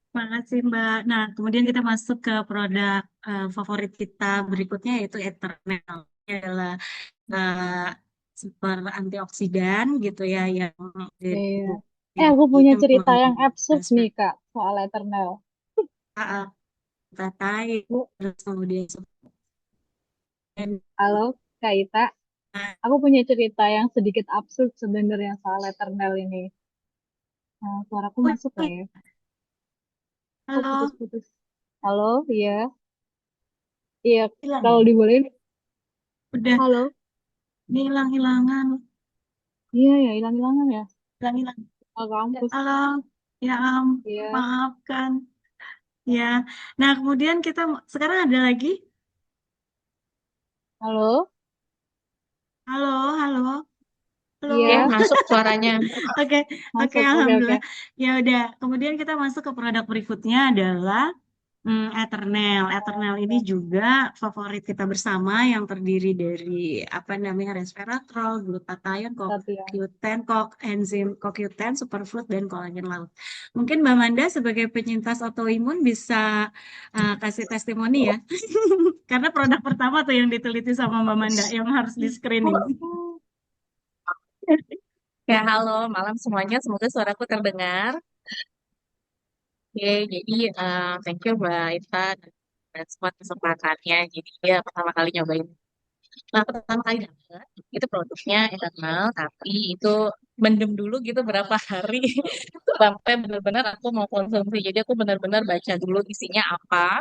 Makasih Mbak. Nah, kemudian kita masuk ke produk favorit kita berikutnya yaitu Eternal. Ini adalah eh, super antioksidan gitu ya yang Iya. jadi Aku punya cerita yang absurd memperbaiki nih, Kak, soal Eternal. tatai Bu, terus kemudian halo, Kak Ita. Aku punya cerita yang sedikit absurd sebenarnya soal Eternal ini. Suaraku masuk lah ya. Kok halo, putus-putus? Halo, iya. Iya, hilang kalau ya? dibolehin. Udah, Halo. ini hilang-hilangan, Iya ya, hilang-hilangan ya. hilang-hilang. Ke kampus. Halo, ya Iya. maafkan. Ya, nah kemudian kita sekarang ada lagi. Halo. Halo, halo, halo. Oke, Iya, masuk suaranya. Oke, oke, masuk. Oke, oke. alhamdulillah. Ya udah. Kemudian kita masuk ke produk berikutnya adalah Eternal. Eternal ini juga favorit kita bersama yang terdiri dari apa namanya resveratrol, glutathione, Tapi ya. CoQ10, enzim CoQ10, superfood dan kolagen laut. Mungkin Mbak Manda sebagai penyintas autoimun bisa kasih testimoni ya. Karena produk pertama tuh yang diteliti sama Mbak Manda yang harus di screening. Ya, halo malam semuanya. Semoga suaraku terdengar. Oke, jadi thank you Mbak Ita dan semua kesempatannya. Jadi ya pertama kali nyobain. Nah, pertama kali dapet, itu produknya internal, tapi itu mendem dulu gitu berapa hari sampai benar-benar aku mau konsumsi. Jadi aku benar-benar baca dulu isinya apa,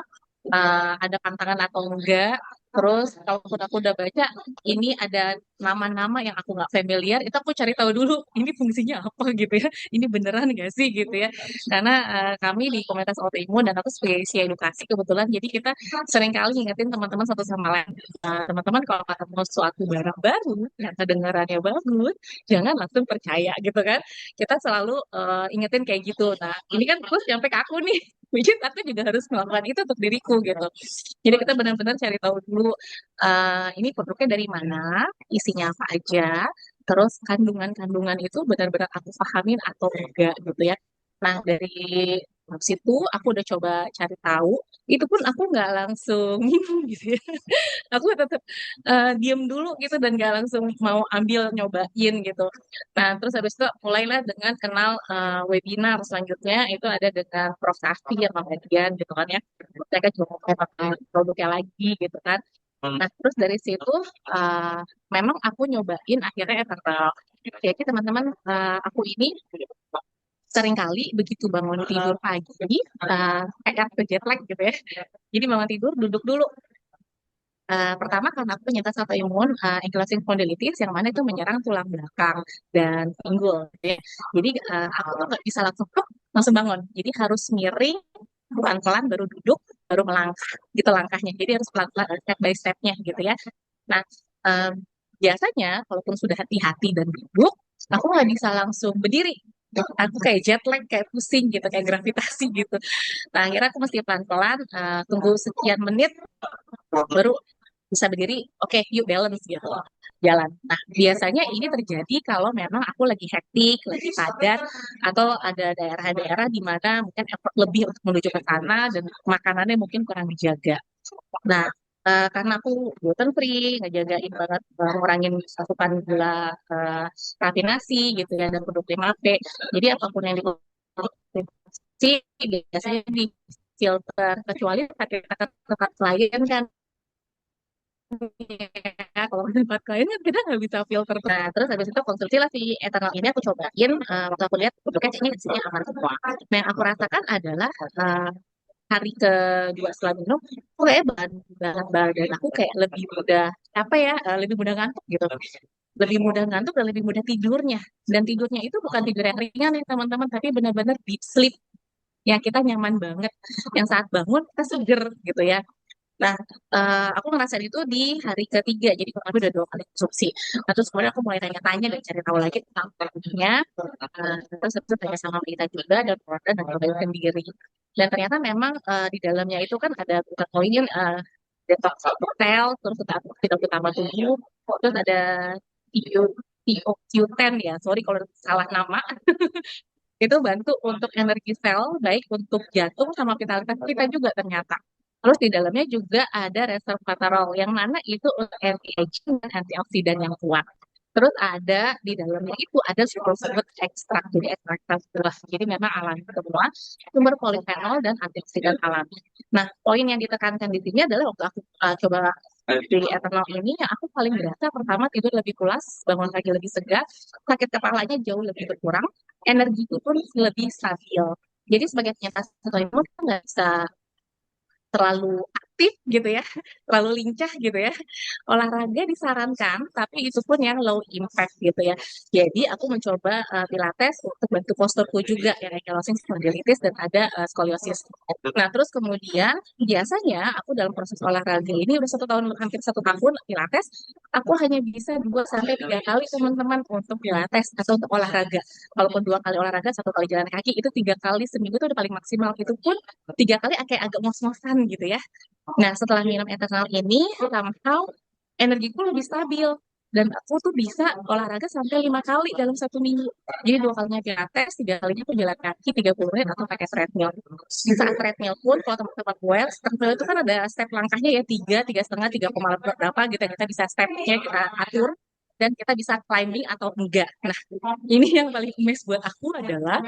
ada pantangan atau enggak. Terus kalaupun aku udah baca, ini ada nama-nama yang aku nggak familiar, itu aku cari tahu dulu, ini fungsinya apa gitu ya, ini beneran nggak sih gitu ya. Karena kami di komunitas autoimun dan aku sebagai isi edukasi kebetulan, jadi kita sering kali ngingetin teman-teman satu sama lain. Teman-teman kalau ketemu suatu barang baru yang kedengarannya bagus, jangan langsung percaya gitu kan. Kita selalu ingetin kayak gitu. Nah, ini kan terus sampai ke aku nih. Which is aku juga harus melakukan itu untuk diriku gitu. Jadi kita benar-benar cari tahu dulu ini produknya dari mana, isinya apa aja, terus kandungan-kandungan itu benar-benar aku pahamin atau enggak gitu ya. Nah, dari situ aku udah coba cari tahu, itu pun aku nggak langsung minum gitu ya. Aku tetap diem dulu gitu dan nggak langsung mau ambil nyobain gitu. Nah, terus habis itu mulailah dengan kenal webinar selanjutnya itu ada dengan Prof. Safi yang pembagian gitu kan ya. Mereka juga pakai produknya lagi gitu kan. Nah, terus dari situ uh, memang aku nyobain akhirnya eternal. Jadi teman-teman, aku ini seringkali begitu bangun tidur pagi, kayak ke jet lag gitu ya. Jadi bangun tidur duduk dulu. Pertama karena aku penyintas autoimun ankylosing spondylitis yang mana itu menyerang tulang belakang dan pinggul. Gitu ya. Jadi aku tuh nggak bisa langsung pluk, langsung bangun. Jadi harus miring pelan-pelan baru duduk baru melangkah gitu langkahnya. Jadi harus pelan-pelan step by stepnya gitu ya. Nah em, biasanya kalaupun sudah hati-hati dan duduk, aku nggak bisa langsung berdiri. Aku kayak jet lag, kayak pusing gitu, kayak gravitasi gitu. Nah, akhirnya aku mesti pelan-pelan, tunggu sekian menit, baru bisa berdiri, oke, yuk balance gitu, jalan. Nah, biasanya ini terjadi kalau memang aku lagi hektik, lagi padat, atau ada daerah-daerah di mana mungkin effort lebih untuk menuju ke sana dan makanannya mungkin kurang dijaga. Nah, karena aku gluten free, ngejagain banget ngurangin asupan gula rafinasi gitu ya dan produk 5P. Jadi apapun yang dikonsumsi biasanya di filter kecuali kata tempat klien kan ya, kalau di tempat klien kan kita nggak bisa filter. Nah, terus habis itu konsumsi lah si ethanol ini aku cobain waktu aku lihat produknya kayaknya isinya aman semua. Nah, yang aku rasakan adalah hari kedua setelah minum, aku kayak badan aku kayak lebih mudah apa ya, lebih mudah ngantuk gitu. Lebih mudah ngantuk dan lebih mudah tidurnya. Dan tidurnya itu bukan tidur yang ringan ya teman-teman, tapi benar-benar deep sleep. Ya kita nyaman banget. Yang saat bangun kita seger gitu ya. Nah, aku ngerasain itu di hari ketiga, jadi kurang lebih udah 2 kali konsumsi. Nah, terus kemudian aku mulai tanya-tanya dan cari tahu lagi tentang produknya. Terus habis itu tanya sama kita juga dan produk dan cobain sendiri. Dan ternyata memang di dalamnya itu kan ada poin detox cocktail, terus ada vitamin utama tubuh, terus ada TOQ10 ya, sorry kalau salah nama. Itu bantu untuk energi sel, baik untuk jantung sama vitalitas kita juga ternyata. Terus di dalamnya juga ada resveratrol, yang mana itu anti-aging dan antioksidan yang kuat. Terus ada di dalamnya itu ada superfood ekstrak, jadi ekstrak buah. Jadi memang alami semua, sumber polifenol dan antioksidan alami. Nah, poin yang ditekankan di sini adalah waktu aku coba di ethanol ini, yang aku paling berasa pertama tidur lebih pulas, bangun pagi lebih segar, sakit kepalanya jauh lebih berkurang, energiku pun lebih stabil. Jadi sebagai penyintas autoimun kita nggak bisa terlalu aktif gitu ya, terlalu lincah gitu ya. Olahraga disarankan, tapi itu pun yang low impact gitu ya. Jadi aku mencoba pilates untuk bantu posturku juga yang ankylosing spondylitis dan ada skoliosis. Nah terus kemudian biasanya aku dalam proses olahraga ini udah 1 tahun hampir 1 tahun pilates, aku hanya bisa 2 sampai 3 kali teman-teman untuk pilates atau untuk olahraga. Walaupun 2 kali olahraga, 1 kali jalan kaki itu 3 kali seminggu itu udah paling maksimal. Itu pun 3 kali kayak agak ngos-ngosan gitu ya. Nah, setelah minum ethanol ini, somehow energiku lebih stabil. Dan aku tuh bisa olahraga sampai 5 kali dalam 1 minggu. Jadi 2 kalinya pilates, 3 kalinya tuh jalan kaki 30 menit atau pakai treadmill. Di saat treadmill pun, kalau teman-teman gue, treadmill itu kan ada step langkahnya ya, 3, 3,5, 3, berapa gitu. Kita bisa stepnya kita atur. dan kita bisa climbing atau enggak. Nah, ini yang paling amazed buat aku adalah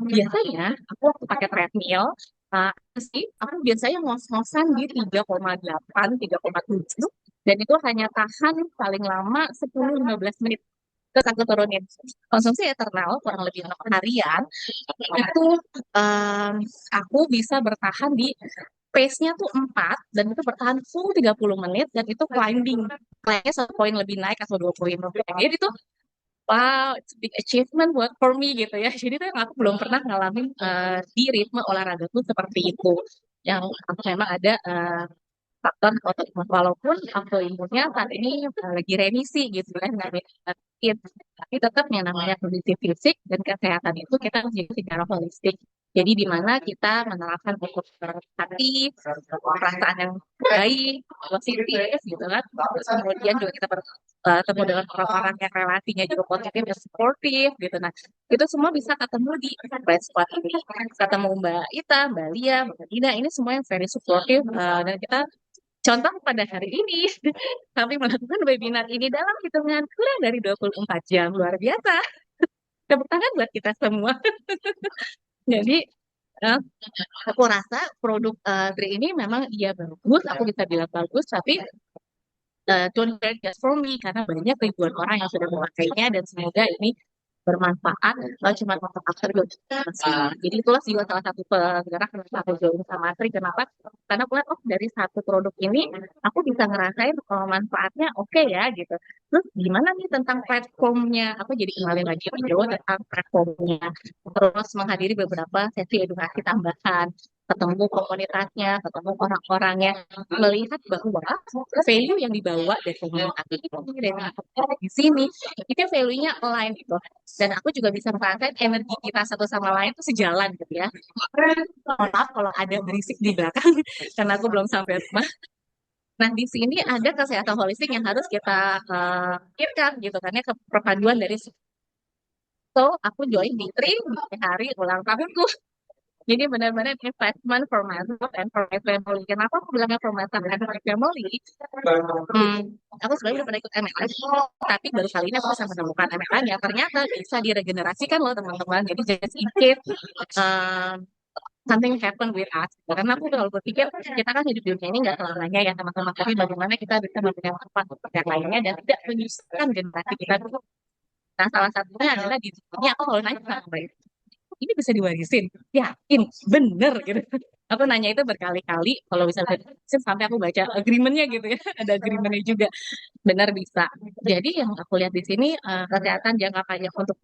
biasanya aku waktu pakai treadmill, aku biasanya ngos-ngosan di 3,8, 3,7, dan itu hanya tahan paling lama 10-15 menit. Terus aku turunin konsumsi eternal kurang lebih 6 harian, itu em, aku bisa bertahan di pace-nya tuh 4, dan itu bertahan full 30 menit, dan itu climbing. Kayaknya 1 poin lebih naik atau 2 poin lebih naik. Jadi itu wow, it's a big achievement buat for me gitu ya. Jadi tuh yang aku belum pernah ngalamin di ritme olahraga tuh seperti itu. Yang aku memang ada faktor autoimun. Walaupun autoimunnya saat ini lagi remisi gitu kan, nggak sakit. Tapi tetap yang namanya kondisi fisik dan kesehatan itu kita harus jaga secara holistik. Jadi di mana kita menerapkan untuk hati, perasaan yang baik, positif gitu kan. Terus kemudian juga kita bertemu dengan orang-orang yang relasinya juga positif dan supportif gitu. Nah, itu semua bisa ketemu di Bright Squad ini. Ketemu Mbak Ita, Mbak Lia, Mbak Dina, ini semua yang very supportive, dan kita contoh pada hari ini kami melakukan webinar ini dalam hitungan kurang dari 24 jam. Luar biasa. Tepuk tangan buat kita semua. Jadi eh, aku rasa produk Dre ini memang iya bagus, aku bisa bilang bagus, tapi don't care just for me, karena banyak ribuan orang yang sudah memakainya, dan semoga ini bermanfaat cuma untuk after good. Jadi itulah juga salah satu penggerak kenapa aku join sama Tri. Kenapa? Karena aku lihat dari satu produk ini aku bisa ngerasain manfaatnya oke ya gitu. Terus gimana nih tentang platformnya? Aku jadi kenalin lagi video tentang platformnya. Terus menghadiri beberapa sesi edukasi tambahan, ketemu komunitasnya, ketemu orang-orangnya, melihat bahwa value yang dibawa dari komunitas ini, dari di sini, itu value-nya align gitu. Dan aku juga bisa merasakan energi kita satu sama lain itu sejalan gitu ya. Maaf kalau ada berisik di belakang karena aku belum sampai rumah. Nah, di sini ada kesehatan holistik yang harus kita pikirkan gitu, karena perpaduan dari so aku join di Tri di hari ulang tahunku. Jadi benar-benar investment for myself and for my family. Kenapa aku bilangnya for myself and for my family? Aku sebenarnya udah pernah ikut MLM, tapi baru kali ini aku bisa menemukan MLM yang ternyata bisa diregenerasikan loh teman-teman. Jadi just in case something happen with us. Karena aku kalau berpikir kita kan hidup di dunia ini nggak selamanya ya teman-teman. Tapi bagaimana kita bisa memberikan tempat untuk yang lainnya dan tidak menyusahkan generasi kita dulu. Nah, salah satunya adalah di sini aku kalau nanya sama Mbak, ini bisa diwarisin, yakin bener gitu. Aku nanya itu berkali-kali kalau bisa diwarisin, sampai aku baca agreementnya gitu ya. Ada agreementnya juga, benar bisa. Jadi yang aku lihat di sini kesehatan jangka panjang untuk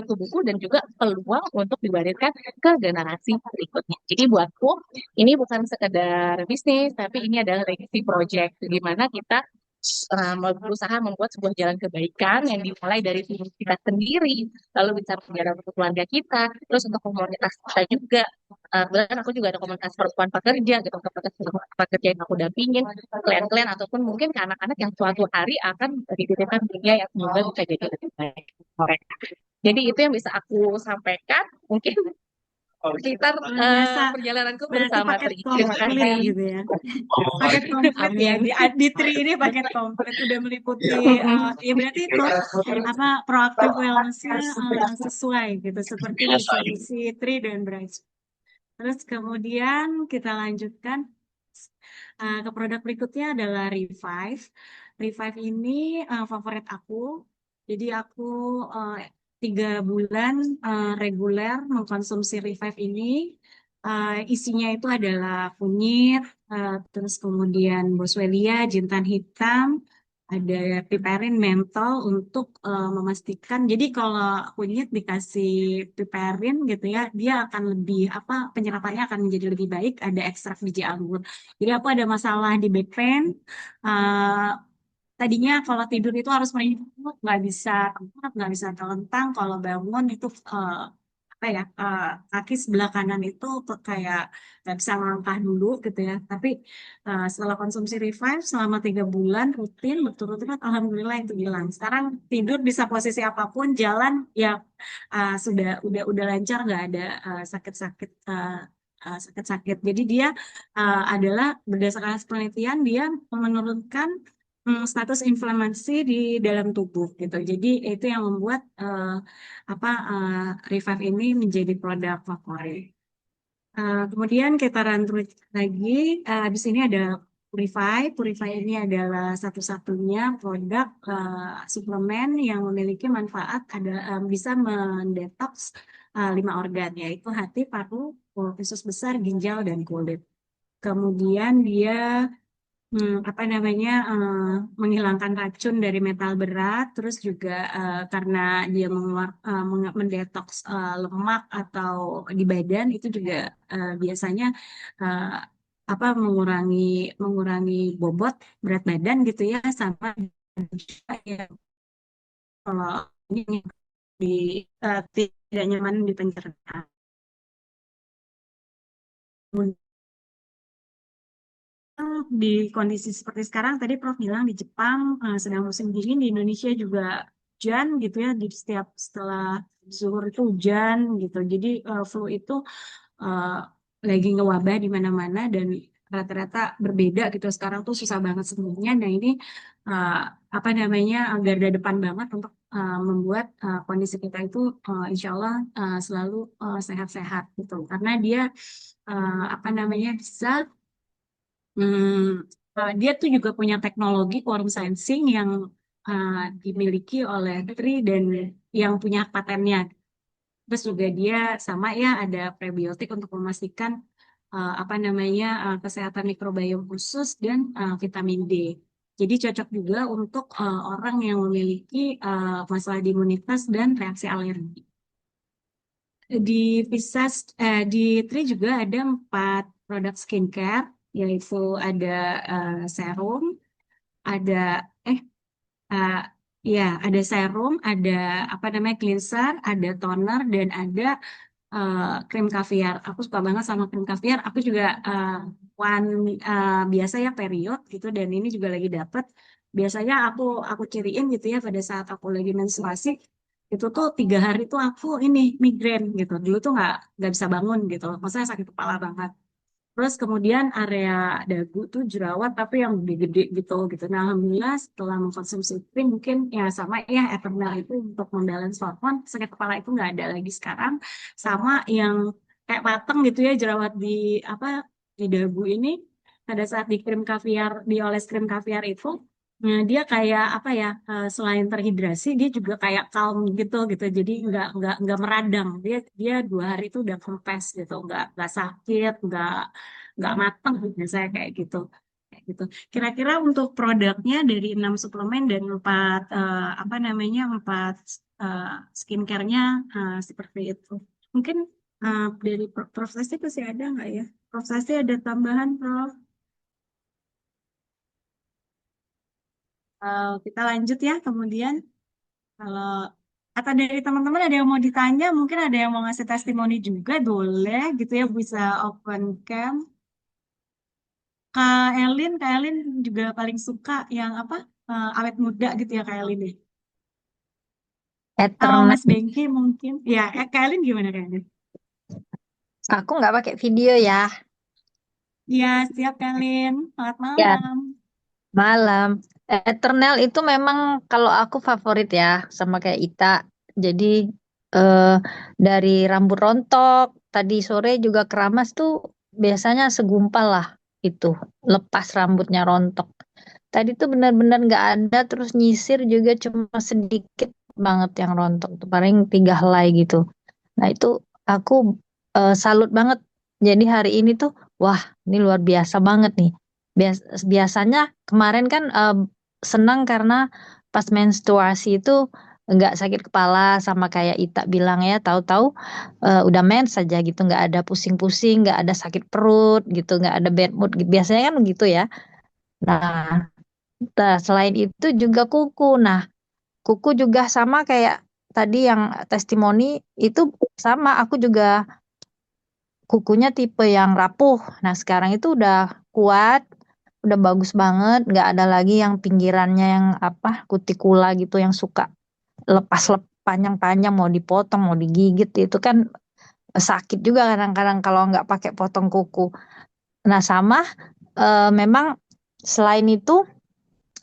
tubuhku dan juga peluang untuk diwariskan ke generasi berikutnya. Jadi buatku ini bukan sekedar bisnis, tapi ini adalah legacy project, di mana kita berusaha membuat sebuah jalan kebaikan yang dimulai dari diri kita sendiri, lalu bisa berjalan untuk keluarga kita, terus untuk komunitas kita juga. Kebetulan aku juga ada komunitas perempuan pekerja gitu, komunitas perempuan pekerja yang aku dampingin, klien-klien ataupun mungkin ke anak-anak yang suatu hari akan dititipkan dunia yang semoga bisa jadi lebih baik mereka. Jadi itu yang bisa aku sampaikan. Mungkin sekitar Biasa perjalananku berarti bersama paket Tri. Terima komplit kasih. gitu ya. Paket komplit ya Amin. di Tri ini paket komplit udah meliputi ya berarti itu apa proaktif wellness-nya sesuai gitu seperti visi Tri dan Bryce. Terus kemudian kita lanjutkan ke produk berikutnya adalah Revive. Revive ini favorit aku. Jadi aku 3 bulan reguler mengkonsumsi Revive ini. Isinya itu adalah kunyit, terus kemudian boswellia, jintan hitam, ada piperin, mentol untuk memastikan. Jadi kalau kunyit dikasih piperin gitu ya, dia akan lebih apa penyerapannya akan menjadi lebih baik. Ada ekstrak biji anggur. Jadi aku ada masalah di back pain. eh, Tadinya kalau tidur itu harus melingkar, nggak bisa tempat, nggak bisa telentang. Kalau bangun itu apa ya kaki sebelah kanan itu kayak nggak bisa melangkah dulu gitu ya. Tapi setelah konsumsi Revive selama 3 bulan rutin berturut-turut, alhamdulillah itu hilang. Sekarang tidur bisa posisi apapun, jalan ya udah lancar, nggak ada sakit-sakit. Sakit-sakit. Jadi dia adalah berdasarkan penelitian dia menurunkan status inflamasi di dalam tubuh gitu. Jadi itu yang membuat Revive ini menjadi produk favorit. Kemudian kita run through lagi. Habis ini ada Purify. Purify ini adalah satu-satunya produk suplemen yang memiliki manfaat bisa mendetoks 5 organ, yaitu hati, paru, usus besar, ginjal, dan kulit. Kemudian dia menghilangkan racun dari metal berat, terus juga karena dia mendetoks lemak atau di badan itu juga biasanya eh, mengurangi mengurangi bobot berat badan gitu ya, sama juga ya kalau ini di tidak nyaman di pencernaan. Di kondisi seperti sekarang, tadi Prof bilang di Jepang sedang musim dingin, di Indonesia juga hujan gitu ya, di setiap setelah zuhur itu hujan gitu. Jadi flu itu eh, lagi ngewabah di mana-mana dan rata-rata berbeda gitu. Sekarang tuh susah banget sembuhnya. Nah ini eh, garda depan banget untuk membuat kondisi kita itu insya Allah selalu sehat-sehat gitu. Karena dia bisa dia tuh juga punya teknologi quorum sensing yang dimiliki oleh Tri dan yang punya patennya. Terus juga dia sama ya ada prebiotik untuk memastikan kesehatan mikrobiom khusus dan vitamin D. Jadi cocok juga untuk orang yang memiliki masalah di imunitas dan reaksi alergi. Di di Tri juga ada 4 produk skincare, yaitu ada serum, ada eh uh, ada serum, ada cleanser, ada toner, dan ada krim kaviar. Aku suka banget sama krim kaviar. Aku juga one biasa ya period gitu, dan ini juga lagi dapet. Biasanya aku ciriin gitu ya pada saat aku lagi menstruasi. Itu tuh 3 hari tuh aku ini migrain gitu. Dulu tuh nggak bisa bangun gitu. Maksudnya sakit kepala banget. Terus kemudian area dagu tuh jerawat tapi yang gede-gede gitu. Nah, alhamdulillah setelah mengkonsumsi krim mungkin ya sama ya Eternal itu untuk membalance hormon, sakit kepala itu nggak ada lagi sekarang. Sama yang kayak pateng gitu ya jerawat di dagu ini pada saat di krim kaviar, dioles krim kaviar itu nah, dia kayak selain terhidrasi dia juga kayak calm gitu jadi nggak meradang, dia 2 hari itu udah kempes gitu, nggak sakit, nggak mateng biasanya kayak gitu. Kira-kira untuk produknya dari 6 suplemen dan 4 eh, skincare-nya seperti itu. Mungkin dari Prof. Sasti masih ada nggak ya? Prof. Sasti ada tambahan, Prof? Kita lanjut ya kemudian. Kalau atau dari teman-teman ada yang mau ditanya, mungkin ada yang mau ngasih testimoni juga, boleh gitu ya, bisa open cam. Kak Elin juga paling suka yang awet muda gitu ya Kak Elin ya. Oh, Eternal. Mas Bengki mungkin. Ya, Kak Elin gimana Kak Elin? Aku nggak pakai video ya. Iya, siap Kak Elin. Selamat Ya, malam. malam. Eternal itu memang kalau aku favorit ya, sama kayak Ita. Jadi eh, dari rambut rontok, tadi sore juga keramas tuh biasanya segumpal lah itu, lepas rambutnya rontok. Tadi tuh benar-benar nggak ada, terus nyisir juga cuma sedikit banget yang rontok tuh, paling 3 helai gitu. Nah itu aku salut banget. Jadi hari ini tuh, wah ini luar biasa banget nih. Biasanya kemarin kan senang karena pas menstruasi itu nggak sakit kepala sama kayak Ita bilang ya, tahu-tahu udah mens saja gitu, nggak ada pusing-pusing, nggak ada sakit perut gitu, nggak ada bad mood. Biasanya kan begitu ya. Nah, selain itu juga kuku. Nah, kuku juga sama kayak tadi yang testimoni itu sama. Aku juga kukunya tipe yang rapuh. Nah, sekarang itu udah kuat, udah bagus banget. Nggak ada lagi yang pinggirannya yang kutikula gitu yang suka lepas panjang-panjang mau dipotong, mau digigit itu kan sakit juga kadang-kadang kalau nggak pakai potong kuku. Nah, sama memang selain itu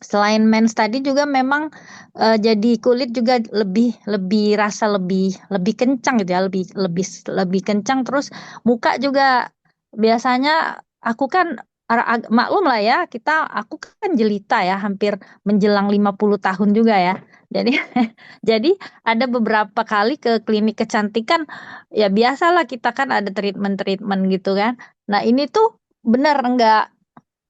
Selain mens tadi juga memang jadi kulit juga lebih lebih rasa lebih lebih kencang gitu ya, lebih lebih lebih kencang. Terus muka juga biasanya aku kan maklum lah ya, aku kan jelita ya, hampir menjelang 50 tahun juga ya. Jadi jadi ada beberapa kali ke klinik kecantikan, ya biasalah kita kan ada treatment-treatment gitu kan. Nah, ini tuh bener enggak.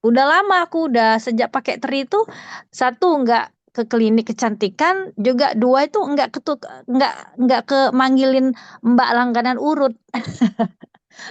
Udah lama aku udah sejak pakai teri itu, satu nggak ke klinik kecantikan, juga dua itu nggak ke manggilin mbak langganan urut.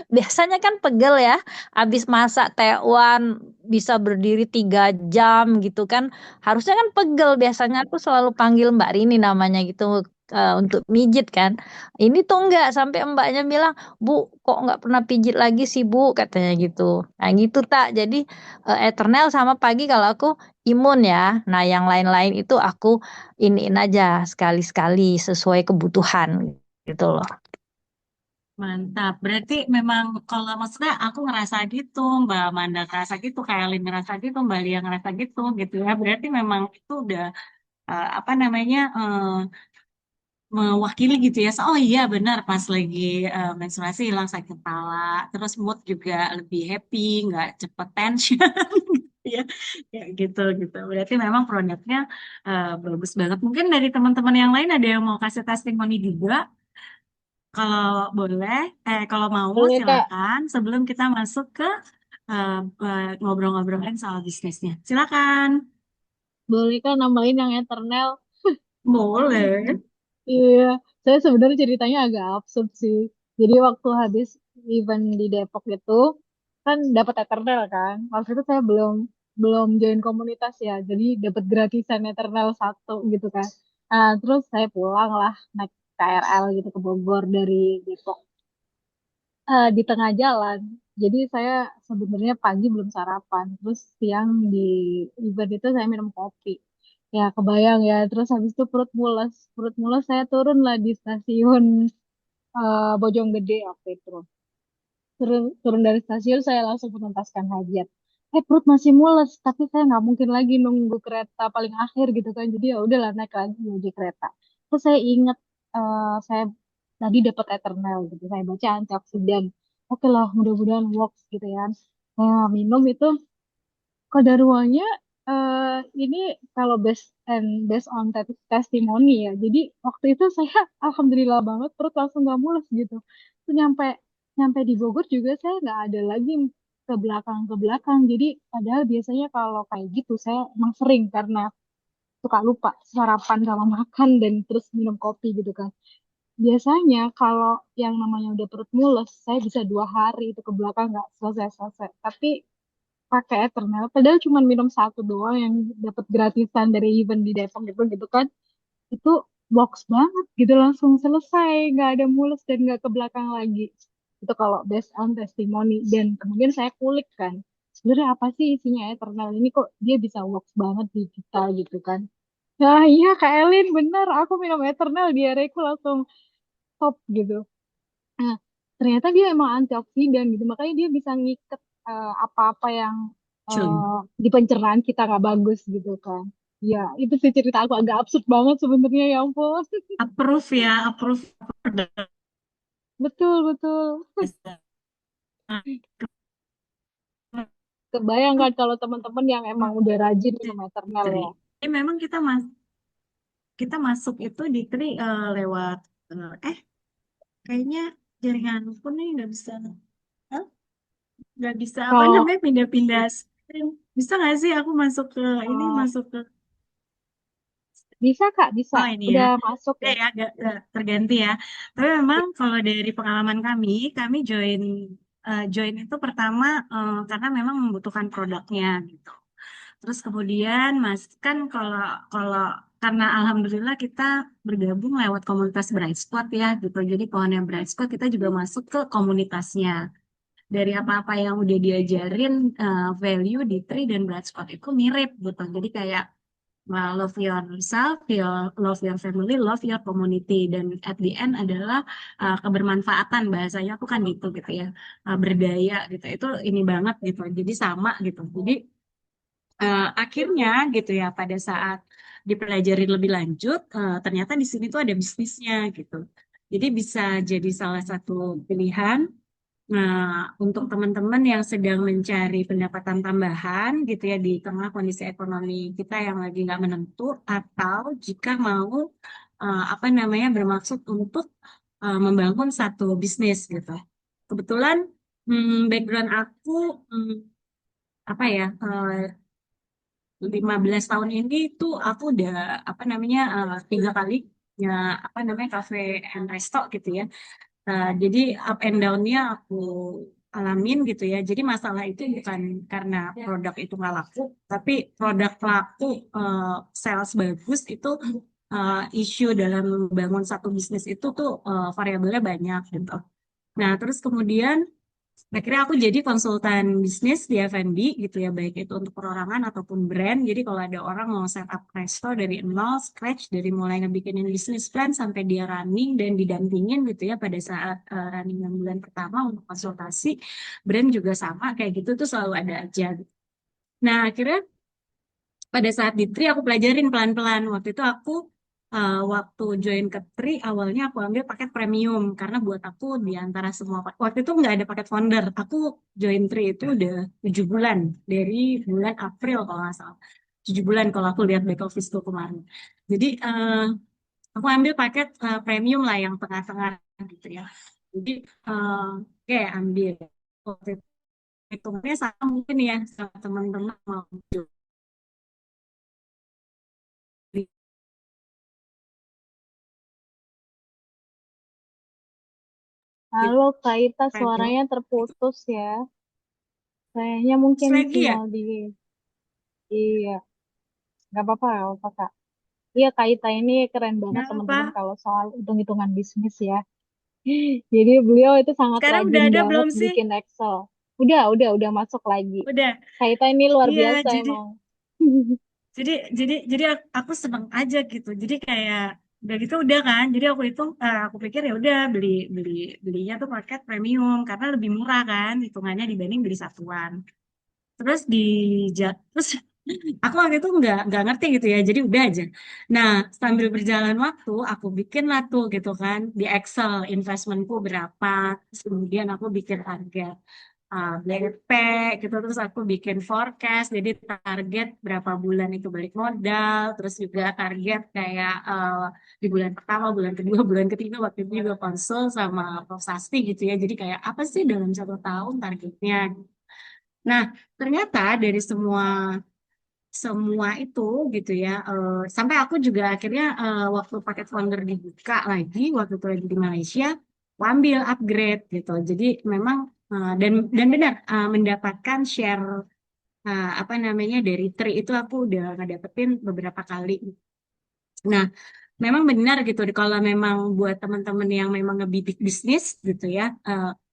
Biasanya kan pegel ya, habis masak tekwan bisa berdiri 3 jam gitu kan. Harusnya kan pegel, biasanya aku selalu panggil Mbak Rini namanya gitu, untuk mijit kan. Ini tuh enggak, sampai mbaknya bilang, Bu, kok nggak pernah pijit lagi sih Bu, katanya gitu. Nah gitu tak, jadi Eternal sama pagi kalau aku imun ya. Nah yang lain-lain itu aku iniin aja sekali-sekali sesuai kebutuhan gitu loh. Mantap. Berarti memang kalau maksudnya aku ngerasa gitu, Mbak Amanda ngerasa gitu, kayak Lin ngerasa gitu, Mbak Lia ngerasa gitu ya. Berarti memang itu udah apa namanya mewakili gitu ya. Oh iya benar pas lagi menstruasi hilang sakit kepala, terus mood juga lebih happy, nggak cepet tension gitu ya. Ya gitu gitu. Berarti memang produknya bagus banget. Mungkin dari teman-teman yang lain ada yang mau kasih testimoni juga. Kalau boleh, kalau mau Boleh Kak, silakan sebelum kita masuk ke ngobrol-ngobrolin soal bisnisnya. Silakan. boleh Kak nambahin yang Eternal. Boleh. Iya, saya sebenarnya ceritanya agak absurd sih. Jadi waktu habis event di Depok itu kan dapat Eternal kan. Waktu itu saya belum belum join komunitas ya, jadi dapat gratisan Eternal satu gitu kan. Nah, terus saya pulang lah naik KRL gitu ke Bogor dari Depok. Di tengah jalan. Jadi saya sebenarnya pagi belum sarapan, terus siang di event itu saya minum kopi. Ya kebayang ya, terus habis itu perut mules saya turun lah di stasiun Bojonggede waktu itu. Turun dari stasiun saya langsung menuntaskan hajat. Perut masih mules, tapi saya nggak mungkin lagi nunggu kereta paling akhir gitu kan. Jadi ya udahlah naik lagi menuju kereta. Terus saya ingat saya tadi dapat Eternal gitu. Saya baca antioksidan. Oke lah, mudah-mudahan works gitu ya. Nah, minum itu kadaruannya ini kalau based on testimoni ya. Jadi waktu itu saya alhamdulillah banget perut langsung gak mules gitu. Terus nyampe nyampe di Bogor juga saya nggak ada lagi ke belakang. Jadi padahal biasanya kalau kayak gitu saya emang sering karena suka lupa sarapan sama makan dan terus minum kopi gitu kan. Biasanya kalau yang namanya udah perut mules, saya bisa 2 hari itu ke belakang nggak selesai-selesai. Tapi pakai Eternal, padahal cuma minum satu doang yang dapat gratisan dari event di Depok gitu gitu kan. Itu box banget gitu langsung selesai, nggak ada mules dan nggak ke belakang lagi. Itu kalau based on testimoni dan kemudian saya kulik kan. Sebenarnya apa sih isinya Eternal ini kok dia bisa works banget di kita gitu kan. Nah iya Kak Elin bener, aku minum Eternal diareku langsung top gitu. Nah, ternyata dia emang antioksidan gitu, makanya dia bisa ngiket apa-apa yang Cuy. di pencernaan kita nggak bagus gitu kan. Ya, itu sih cerita aku agak absurd banget sebenarnya ya ampun. Approve ya, approve. Betul, betul. Kebayang kan kalau teman-teman yang emang udah rajin minum Eternal Tri. ya. Ini memang kita masuk itu di Tri lewat kayaknya jaringan pun nih eh, nggak bisa apa Kalau namanya pindah-pindah stream. Bisa nggak sih aku masuk ke ini uh, masuk ke bisa Kak, bisa. oh ini ya. Udah masuk Udah ya. ya, agak terganti ya. Tapi memang kalau dari pengalaman kami join itu pertama karena memang membutuhkan produknya gitu. Terus kemudian Mas kan kalau kalau karena alhamdulillah kita bergabung lewat komunitas Bright Squad ya gitu. Jadi pohonnya Bright Squad kita juga masuk ke komunitasnya. Dari apa-apa yang udah diajarin value di Tree dan Bright Squad itu mirip gitu. Jadi kayak love yourself, love your family, love your community, dan at the end adalah kebermanfaatan, bahasanya tuh kan gitu gitu ya. Berdaya gitu itu ini banget gitu, jadi sama gitu. Jadi Akhirnya gitu ya pada saat dipelajari lebih lanjut, ternyata di sini tuh ada bisnisnya gitu. Jadi bisa jadi salah satu pilihan. Nah, untuk teman-teman yang sedang mencari pendapatan tambahan gitu ya di tengah kondisi ekonomi kita yang lagi nggak menentu, atau jika mau apa namanya bermaksud untuk membangun satu bisnis gitu. Kebetulan background aku apa ya 15 tahun ini tuh aku udah apa namanya 3 kali ya apa namanya cafe and resto gitu ya. Jadi up and down-nya aku alamin gitu ya. Jadi masalah itu bukan karena produk itu nggak laku, tapi produk laku, sales bagus itu isu dalam membangun satu bisnis itu tuh variabelnya banyak gitu. Nah, terus kemudian akhirnya aku jadi konsultan bisnis di F&B gitu ya, baik itu untuk perorangan ataupun brand. Jadi kalau ada orang mau setup resto dari nol, scratch, dari mulai ngebikinin bisnis plan sampai dia running dan didampingin gitu ya pada saat running 6 bulan pertama untuk konsultasi, brand juga sama kayak gitu tuh selalu ada aja. Nah, akhirnya pada saat di Tri aku pelajarin pelan-pelan. Waktu itu aku waktu join ke Tri awalnya aku ambil paket premium karena buat aku di antara semua waktu itu nggak ada paket founder. Aku join Tri itu udah 7 bulan dari bulan April kalau nggak salah. 7 bulan kalau aku lihat back office tuh kemarin. Jadi aku ambil paket premium lah yang tengah-tengah gitu ya. Jadi oke ambil. Waktu itu hitungnya sama mungkin ya sama teman-teman mau Halo Kak Ita, premium suaranya itu terputus ya. Kayaknya terus mungkin lagi ya. sinyal di... Iya, nggak apa-apa, nggak apa-apa Kak. Iya, Kak Ita ini keren banget Kenapa? teman-teman kalau soal hitung-hitungan bisnis ya. Jadi beliau itu sangat Sekarang udah rajin ada banget belum sih? bikin Excel. Udah masuk lagi. Udah. Kak Ita ini luar Iya, biasa jadi emang. jadi aku seneng aja gitu. Jadi kayak udah gitu udah kan. Jadi aku itu aku pikir ya udah beli beli belinya tuh paket premium karena lebih murah kan hitungannya dibanding beli satuan. Terus terus aku waktu itu nggak ngerti gitu ya. Jadi udah aja. Nah, sambil berjalan waktu aku bikin lah tuh gitu kan di Excel investmentku berapa. Terus kemudian aku bikin harga BRP gitu terus aku bikin forecast jadi target berapa bulan itu balik modal terus juga target kayak di bulan pertama bulan kedua bulan ketiga waktu itu juga konsul sama Prof Sasti gitu ya jadi kayak apa sih dalam 1 tahun targetnya nah ternyata dari semua semua itu gitu ya sampai aku juga akhirnya waktu paket founder dibuka lagi waktu itu lagi di Malaysia aku ambil upgrade gitu jadi memang dan benar mendapatkan share apa namanya dari Tri itu aku udah ngedapetin beberapa kali nah memang benar gitu kalau memang buat teman-teman yang memang ngebidik bisnis gitu ya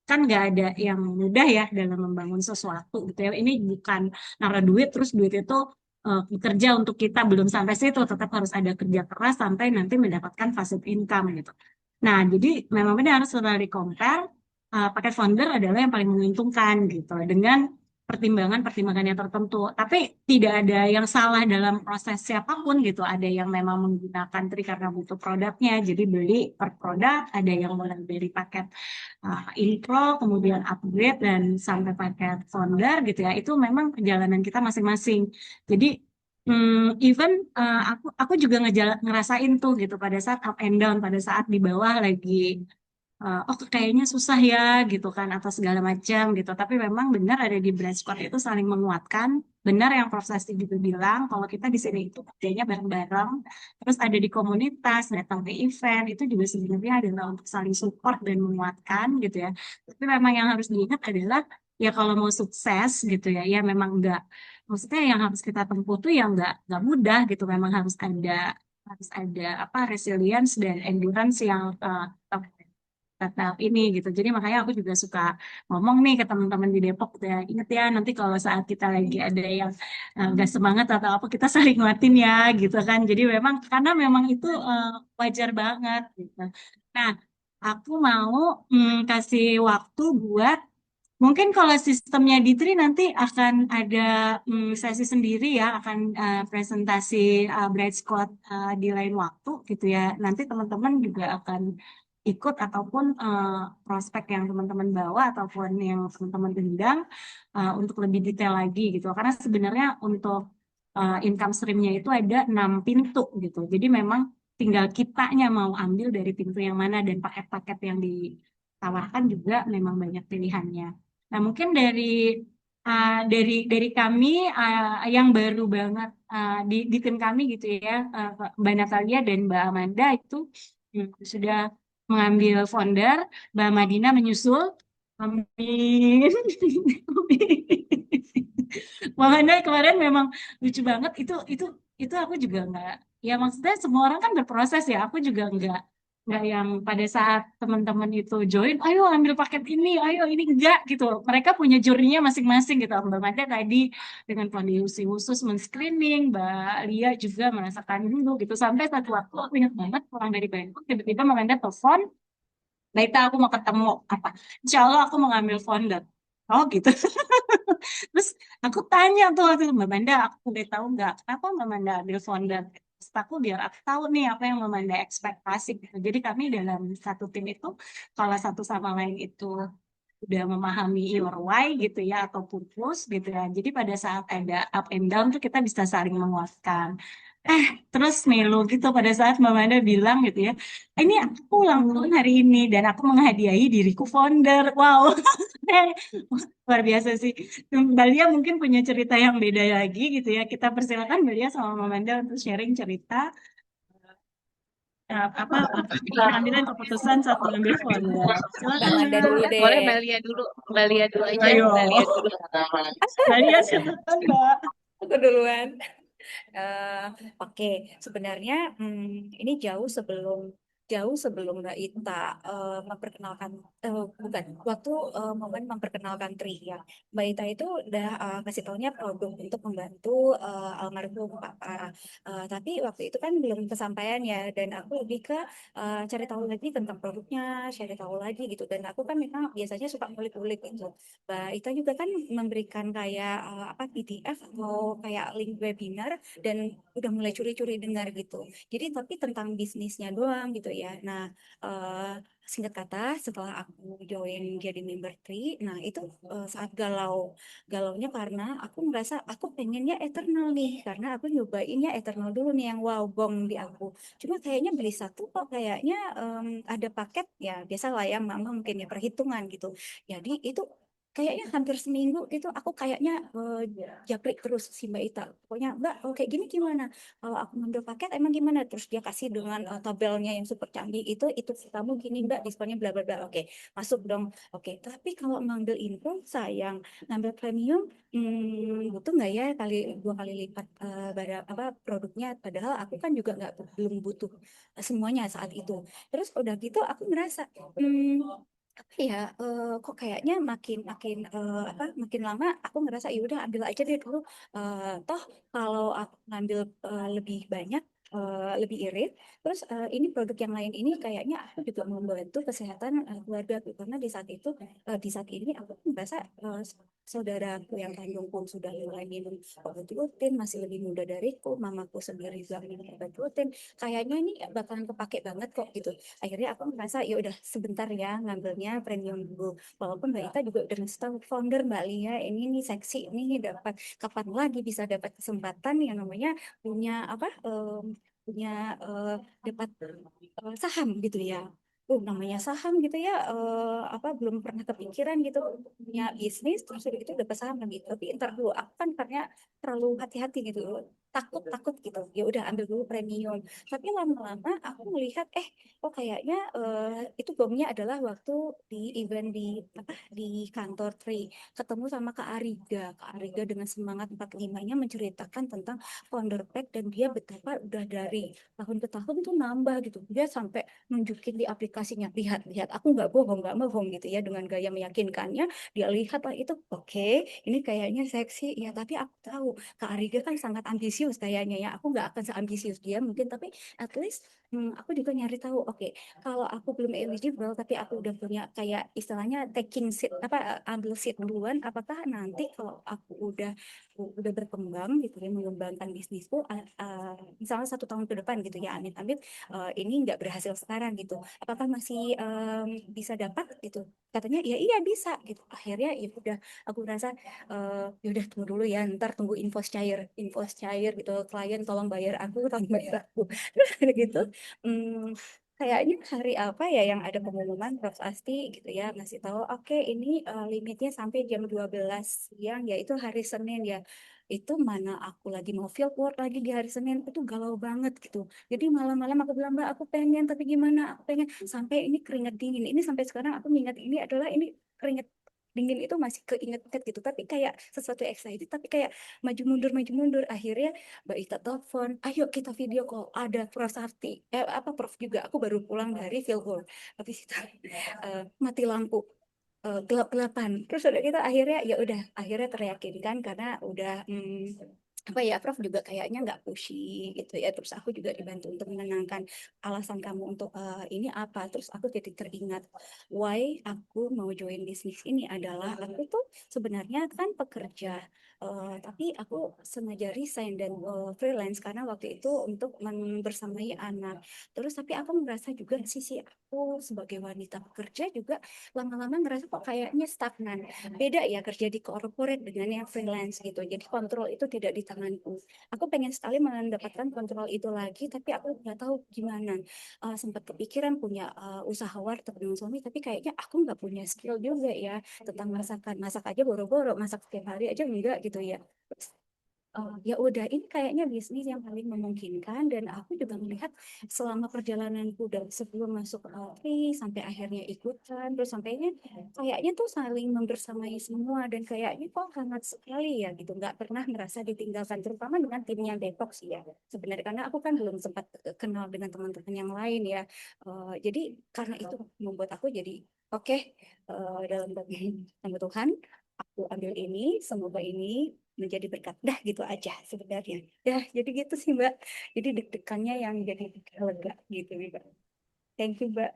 kan nggak ada yang mudah ya dalam membangun sesuatu gitu ya ini bukan naruh duit terus duit itu bekerja untuk kita belum sampai situ tetap harus ada kerja keras sampai nanti mendapatkan passive income gitu nah jadi memang benar setelah di compare paket founder adalah yang paling menguntungkan gitu dengan pertimbangan-pertimbangan yang tertentu. Tapi tidak ada yang salah dalam proses siapapun gitu. Ada yang memang menggunakan Tri karena butuh produknya, jadi beli per produk. Ada yang mulai dari paket intro, kemudian upgrade dan sampai paket founder gitu ya. Itu memang perjalanan kita masing-masing. Jadi even aku juga ngerasain tuh gitu pada saat up and down, pada saat di bawah lagi oh kayaknya susah ya gitu kan atau segala macam gitu. Tapi memang benar ada di Bright Squad itu saling menguatkan. Benar yang Prof Sasti juga bilang kalau kita di sini itu kerjanya bareng-bareng. Terus ada di komunitas, datang ke event itu juga sebenarnya adalah untuk saling support dan menguatkan gitu ya. Tapi memang yang harus diingat adalah ya kalau mau sukses gitu ya, ya memang enggak. Maksudnya yang harus kita tempuh tuh yang enggak mudah gitu. Memang harus ada apa resilience dan endurance yang tetap ini gitu. Jadi makanya aku juga suka ngomong nih ke teman-teman di Depok ya, inget ya nanti kalau saat kita lagi ada yang nggak semangat atau apa kita saling nguatin ya gitu kan. Jadi memang karena memang itu wajar banget gitu. Nah, aku mau kasih waktu buat Mungkin kalau sistemnya di Tri nanti akan ada sesi sendiri ya, akan presentasi Bright Squad di lain waktu gitu ya. Nanti teman-teman juga akan ikut ataupun prospek yang teman-teman bawa ataupun yang teman-teman undang untuk lebih detail lagi gitu. Karena sebenarnya untuk income stream-nya itu ada 6 pintu gitu. Jadi memang tinggal kitanya mau ambil dari pintu yang mana dan paket-paket yang ditawarkan juga memang banyak pilihannya. Nah, mungkin dari kami yang baru banget di tim kami gitu ya, Mbak Natalia dan Mbak Amanda itu sudah mengambil founder, Mbak Madina menyusul. Amin. Mbak Amanda kemarin memang lucu banget. Itu aku juga nggak. Ya maksudnya semua orang kan berproses ya. Aku juga nggak yang pada saat teman-teman itu join, ayo ambil paket ini, ayo ini enggak gitu. Mereka punya journey-nya masing-masing gitu. Mbak Mada tadi dengan kondisi khusus men-screening, Mbak Lia juga merasakan dulu gitu. Sampai satu waktu aku ingat banget pulang dari Bangkok, tiba-tiba Mbak Mada telepon, Baita aku mau ketemu apa? Insya Allah aku mau ngambil founder. Oh gitu. Terus aku tanya tuh waktu itu, Mbak Manda, aku boleh tahu nggak kenapa Mbak Manda ambil founder? Terus aku biar aku tahu nih apa yang Mbak Manda ekspektasi gitu. Jadi kami dalam satu tim itu kalau satu sama lain itu udah memahami your why gitu ya atau purpose gitu ya. Jadi pada saat ada up and down tuh kita bisa saling menguatkan. Terus Melo gitu pada saat Mbak Manda bilang gitu ya, ini aku ulang tahun hari ini dan aku menghadiahi diriku founder. Wow, luar biasa sih. Mbak Lia mungkin punya cerita yang beda lagi gitu ya. Kita persilakan Mbak Lia sama Mbak Manda untuk sharing cerita apa pengambilan keputusan saat mengambil founder. Mbak Silakan Manda dulu Mbak. Boleh deh. Mbak Lia dulu aja, Ayo, Mbak Lia dulu. Mbak Lia silakan Mbak. Aku duluan. Oke, sebenarnya ini jauh sebelum Mbak Ita memperkenalkan bukan waktu momen memperkenalkan Tri ya. Mbak Ita itu udah kasih taunya produk untuk membantu almarhum Papa. Tapi waktu itu kan belum kesampaian ya dan aku lebih ke cari tahu lagi tentang produknya, cari tahu lagi gitu dan aku kan memang biasanya suka ngulik-ngulik gitu. Mbak Ita juga kan memberikan kayak apa PDF atau kayak link webinar dan udah mulai curi-curi dengar gitu. Jadi tapi tentang bisnisnya doang gitu ya. Nah, singkat kata setelah aku join jadi member Tri, nah itu saat galaunya karena aku merasa aku pengennya eternal nih karena aku nyobainnya eternal dulu nih yang wow gong di aku. Cuma kayaknya beli satu kok kayaknya ada paket ya biasa lah ya mama mungkin ya perhitungan gitu. Jadi itu kayaknya hampir seminggu gitu aku kayaknya japri terus si Mbak Ita. Pokoknya Mbak, kalau kayak gini gimana? Kalau aku ngambil paket emang gimana? Terus dia kasih dengan tabelnya yang super canggih itu kamu gini Mbak diskonnya bla bla bla. Oke, masuk dong. Oke, tapi kalau ngambil info sayang, ngambil premium butuh nggak ya kali 2 kali lipat barang apa produknya? Padahal aku kan juga nggak belum butuh semuanya saat itu. Terus udah gitu aku merasa apa ya kok kayaknya makin makin apa makin lama aku ngerasa ya udah ambil aja deh dulu. Toh kalau aku ngambil lebih banyak lebih irit terus ini produk yang lain ini kayaknya aku juga membantu kesehatan keluarga aku. Karena di saat itu di saat ini aku merasa saudaraku yang kandungku sudah mulai minum obat rutin masih lebih muda dariku, mamaku sendiri juga minum obat rutin, kayaknya ini bakalan kepake banget kok gitu. Akhirnya aku merasa ya udah sebentar ya ngambilnya premium dulu. Walaupun Mbak Ita juga udah ngasih tahu founder Mbak Lia ini nih seksi nih dapat kapan lagi bisa dapat kesempatan yang namanya punya apa punya dapat saham gitu ya. Namanya saham gitu ya apa belum pernah kepikiran gitu punya bisnis terus udah gitu dapat saham gitu. Tapi ntar dulu aku kan karena terlalu hati-hati gitu takut takut gitu ya udah ambil dulu premium. Tapi lama-lama aku melihat oh kayaknya itu bomnya adalah waktu di event di apa di kantor Tri ketemu sama Kak Ariga. Kak Ariga dengan semangat 45-nya menceritakan tentang founder pack dan dia betapa udah dari tahun ke tahun tuh nambah gitu. Dia sampai nunjukin di aplikasinya, lihat lihat aku nggak bohong gitu ya dengan gaya meyakinkannya. Dia lihat lah itu oke, ini kayaknya seksi ya tapi aku tahu Kak Ariga kan sangat ambisius kayaknya ya. Aku nggak akan seambisius dia mungkin tapi at least aku juga nyari tahu, oke, kalau aku belum eligible tapi aku udah punya kayak istilahnya taking seat apa ambil seat duluan, apakah nanti kalau aku udah berkembang gitu ya mengembangkan bisnisku, misalnya 1 tahun ke depan gitu ya, amit-amit ini nggak berhasil sekarang gitu, apakah masih bisa dapat gitu? Katanya ya iya bisa gitu. Akhirnya ya udah aku merasa ya udah tunggu dulu ya, ntar tunggu info cair gitu, klien tolong bayar aku, tolong bayar aku. Terus gitu. Hmm, kayaknya hari apa ya yang ada pengumuman Prof Asti gitu ya ngasih tahu oke ini limitnya sampai jam 12 siang ya itu hari Senin ya. Itu mana aku lagi mau field work lagi di hari Senin itu galau banget gitu. Jadi malam-malam aku bilang Mbak aku pengen tapi gimana aku pengen sampai ini keringat dingin. Ini sampai sekarang aku mengingat ini adalah ini keringat dingin itu masih keinget-inget gitu tapi kayak sesuatu excited tapi kayak maju mundur akhirnya Mbak Ita telepon, ayo kita video call. Ada Prof Sakti, apa Prof juga. Aku baru pulang dari field work. Habis itu mati lampu, gelap-gelapan. Terus udah kita akhirnya ya udah, akhirnya teryakinkan karena udah apa ya Prof juga kayaknya nggak pushy gitu ya. Terus aku juga dibantu untuk menenangkan alasan kamu untuk ini apa. Terus aku jadi teringat why aku mau join bisnis ini adalah aku tuh sebenarnya kan pekerja. Tapi aku sengaja resign dan freelance karena waktu itu untuk membersamai anak. Terus tapi aku merasa juga sisi aku sebagai wanita pekerja juga lama-lama ngerasa kok kayaknya stagnan. Beda ya kerja di corporate dengan yang freelance gitu. Jadi kontrol itu tidak di tanganku. Aku pengen sekali mendapatkan kontrol itu lagi, tapi aku nggak tahu gimana. Sempat kepikiran punya usaha warteg dengan suami, tapi kayaknya aku nggak punya skill juga ya tentang masakan. Masak aja boro-boro, masak setiap hari aja enggak gitu ya. Ya udah ini kayaknya bisnis yang paling memungkinkan dan aku juga melihat selama perjalananku dari sebelum masuk sampai akhirnya ikutan terus sampainya kayaknya tuh saling membersamai semua dan kayaknya kok hangat sekali ya gitu nggak pernah merasa ditinggalkan terutama dengan tim yang Depok sih ya sebenarnya karena aku kan belum sempat kenal dengan teman-teman yang lain ya. Jadi karena itu membuat aku jadi oke, dalam bagi nama Tuhan aku ambil ini semoga ini menjadi berkat. Dah gitu aja sebenarnya. Ya, jadi gitu sih Mbak. Jadi deg-degannya yang jadi lega gitu Mbak. Thank you Mbak.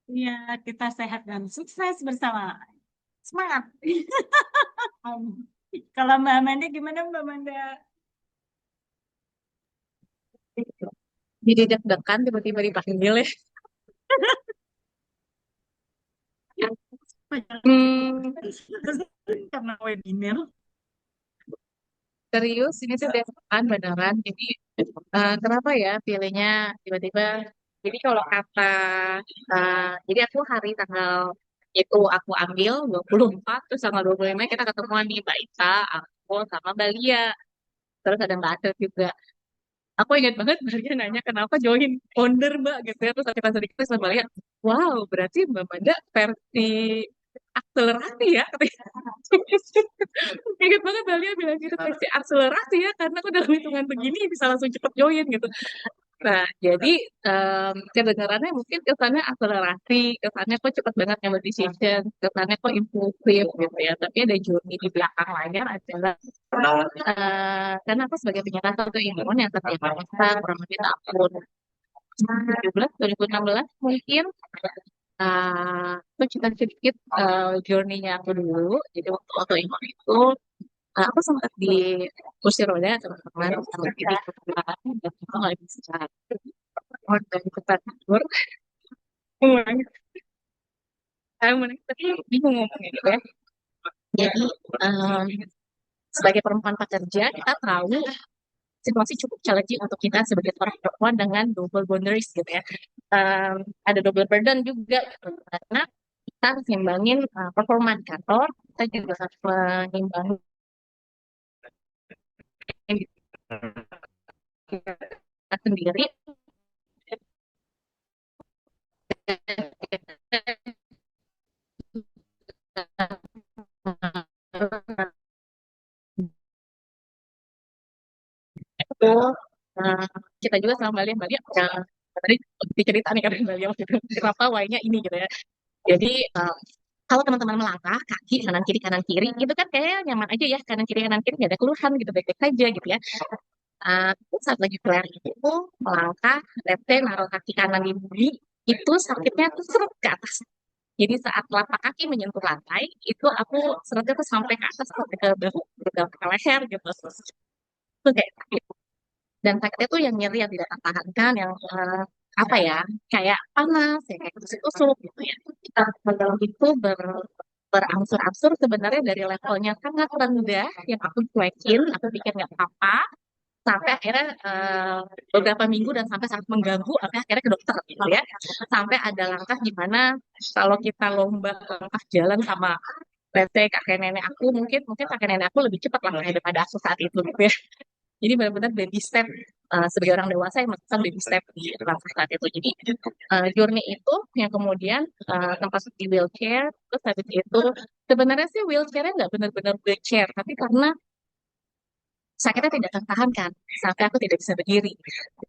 Iya, kita sehat dan sukses bersama. Semangat. Kalau Mbak Amanda gimana Mbak Amanda? Jadi deg-degan tiba-tiba dipanggil ya. Hmm, Karena webinar. serius ini sih deg-degan beneran. Jadi kenapa ya pilihnya tiba-tiba? Jadi kalau kata, jadi aku hari tanggal itu aku ambil 24, terus tanggal 25 kita ketemuan nih Mbak Ita, aku sama Mbak Lia, terus ada Mbak Atel juga. Aku ingat banget Mbak Lia nanya kenapa join founder Mbak gitu ya, terus kita sedikit terus Mbak Lia, wow berarti Mbak Manda versi akselerasi ya. Ingat banget Mbak Lia bilang gitu versi akselerasi ya, karena aku dalam hitungan begini bisa langsung cepet join gitu. Nah, jadi kedengarannya mungkin kesannya akselerasi, kesannya kok cepet banget ngambil decision, kesannya kok impulsif gitu ya. Tapi ada journey di belakang layar adalah karena aku sebagai penyandang satu imun yang setiap masa kurang lebih tahun 2017, 2016 mungkin. Aku cerita sedikit journey-nya aku dulu. Jadi waktu autoimun itu aku sempat di kursi roda teman-teman sama jadi kebetulan dan aku nggak bisa dari tempat tidur tapi bingung ngomongnya gitu ya. Jadi em, sebagai perempuan pekerja kita tahu situasi cukup challenging untuk kita sebagai seorang perempuan dengan double boundaries gitu ya. Ada double burden juga gitu. Karena kita harus ngimbangin performa di kantor, kita juga harus mengimbangin kita sendiri. Itu eh, kita juga sama Mbak Lia tadi cerita nih karena Mbak Lia waktu itu kenapa why-nya ini gitu ya. Jadi kalau teman-teman melangkah kaki kanan kiri itu kan kayak nyaman aja ya kanan kiri nggak ada keluhan gitu baik-baik saja gitu ya. Saat lagi flare itu melangkah, let's say naruh kaki kanan di bumi, itu sakitnya tuh seret ke atas. Jadi saat telapak kaki menyentuh lantai, itu aku seretnya tuh sampai ke atas, sampai ke bahu, ke leher gitu. Itu kayak sakit. Dan sakitnya tuh yang nyeri yang tidak tertahankan, yang apa ya, kayak panas, ya, kayak tusuk-tusuk gitu ya. Kalau itu berangsur-angsur sebenarnya dari levelnya sangat rendah, yang aku cuekin, aku pikir nggak apa-apa, sampai akhirnya beberapa minggu dan sampai sangat mengganggu, akhirnya ke dokter gitu ya. Sampai ada langkah di mana kalau kita lomba langkah jalan sama let's say kakek nenek aku, mungkin mungkin kakek nenek aku lebih cepat langkahnya daripada aku saat itu gitu ya. Jadi benar-benar baby step sebagai orang dewasa yang melakukan baby step di langkah saat itu. Jadi journey itu yang kemudian tempat di wheelchair, terus habis itu sebenarnya sih wheelchairnya nggak benar-benar wheelchair, tapi karena sakitnya tidak tertahankan sampai aku tidak bisa berdiri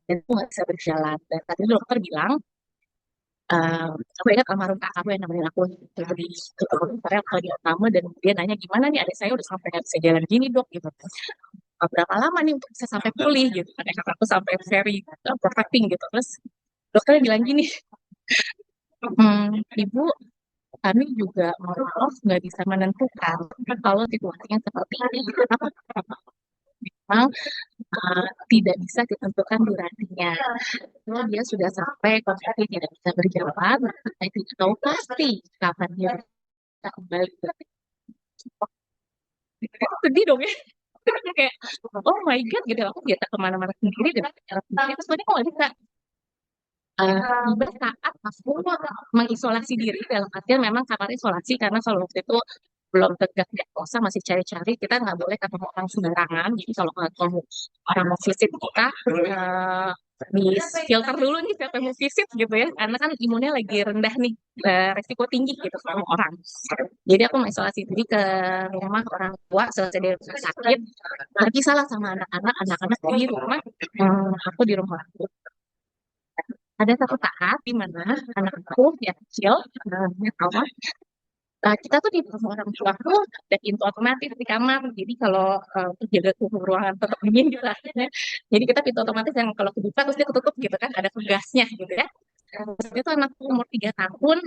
dan aku nggak bisa berjalan. Dan tadi dokter bilang, aku ingat almarhum kakak aku yang nemenin aku di karena kalau di utama, dan dia nanya gimana nih adik saya udah sampai nggak bisa jalan gini dok gitu. Berapa lama nih untuk bisa sampai pulih gitu. Adik kakakku sampai very perfecting gitu. Terus dokternya bilang gini, ibu kami juga maaf nggak bisa menentukan kalau situasinya seperti ini. Kenapa? Memang tidak bisa ditentukan durasinya. Kalau dia sudah sampai kondisi tidak bisa berjalan, saya tidak tahu pasti kapan dia bisa kembali. Sedih dong ya. Kayak, oh my god gitu, aku biasa kemana-mana sendiri dan jalan sendiri, terus sebenarnya kok nggak bisa. Tiba saat aku mengisolasi diri, dalam artian memang kamar isolasi, karena kalau waktu itu belum tegak diagnosa, masih cari-cari, kita nggak boleh ketemu orang sembarangan. Jadi kalau ketemu orang mau visit kita, di filter dulu nih siapa yang mau visit gitu ya, karena kan imunnya lagi rendah nih, resiko tinggi gitu sama orang. Jadi aku mengisolasi diri ke rumah orang tua selesai dari rumah sakit, pergi salah sama anak-anak di rumah, aku di rumah orang tua. Ada satu saat di mana anakku yang kecil, namanya Alma, kita tuh di rumah orang tua tuh ada pintu otomatis di kamar. Jadi kalau untuk jaga suhu ruangan tetap dingin gitu lah. Jadi kita pintu otomatis yang kalau kebuka terus dia ketutup gitu kan, ada tugasnya gitu ya. Terus itu anakku umur 3 tahun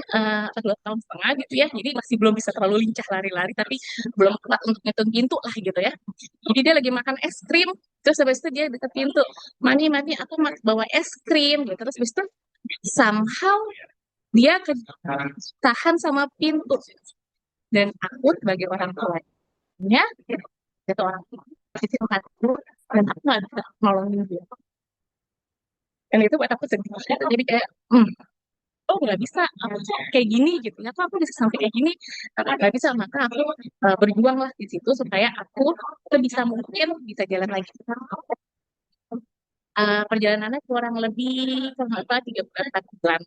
atau 2 tahun setengah gitu ya. Jadi masih belum bisa terlalu lincah lari-lari, tapi belum kuat untuk nyetung pintu lah gitu ya. Jadi dia lagi makan es krim, terus habis itu dia dekat pintu, mami mami aku bawa es krim gitu. Terus habis itu somehow dia tahan sama pintu, dan aku sebagai orang tuanya itu orang tua itu aku, dan aku nggak bisa nolongin dia, dan itu buat aku sedih banget. Jadi kayak oh nggak bisa, aku kok kayak gini gitu ya, kok aku bisa sampai kayak gini, karena nggak bisa. Maka aku berjuang lah di situ supaya aku sebisa mungkin bisa jalan lagi. Perjalanannya kurang lebih kurang apa 3 bulan 4 bulan.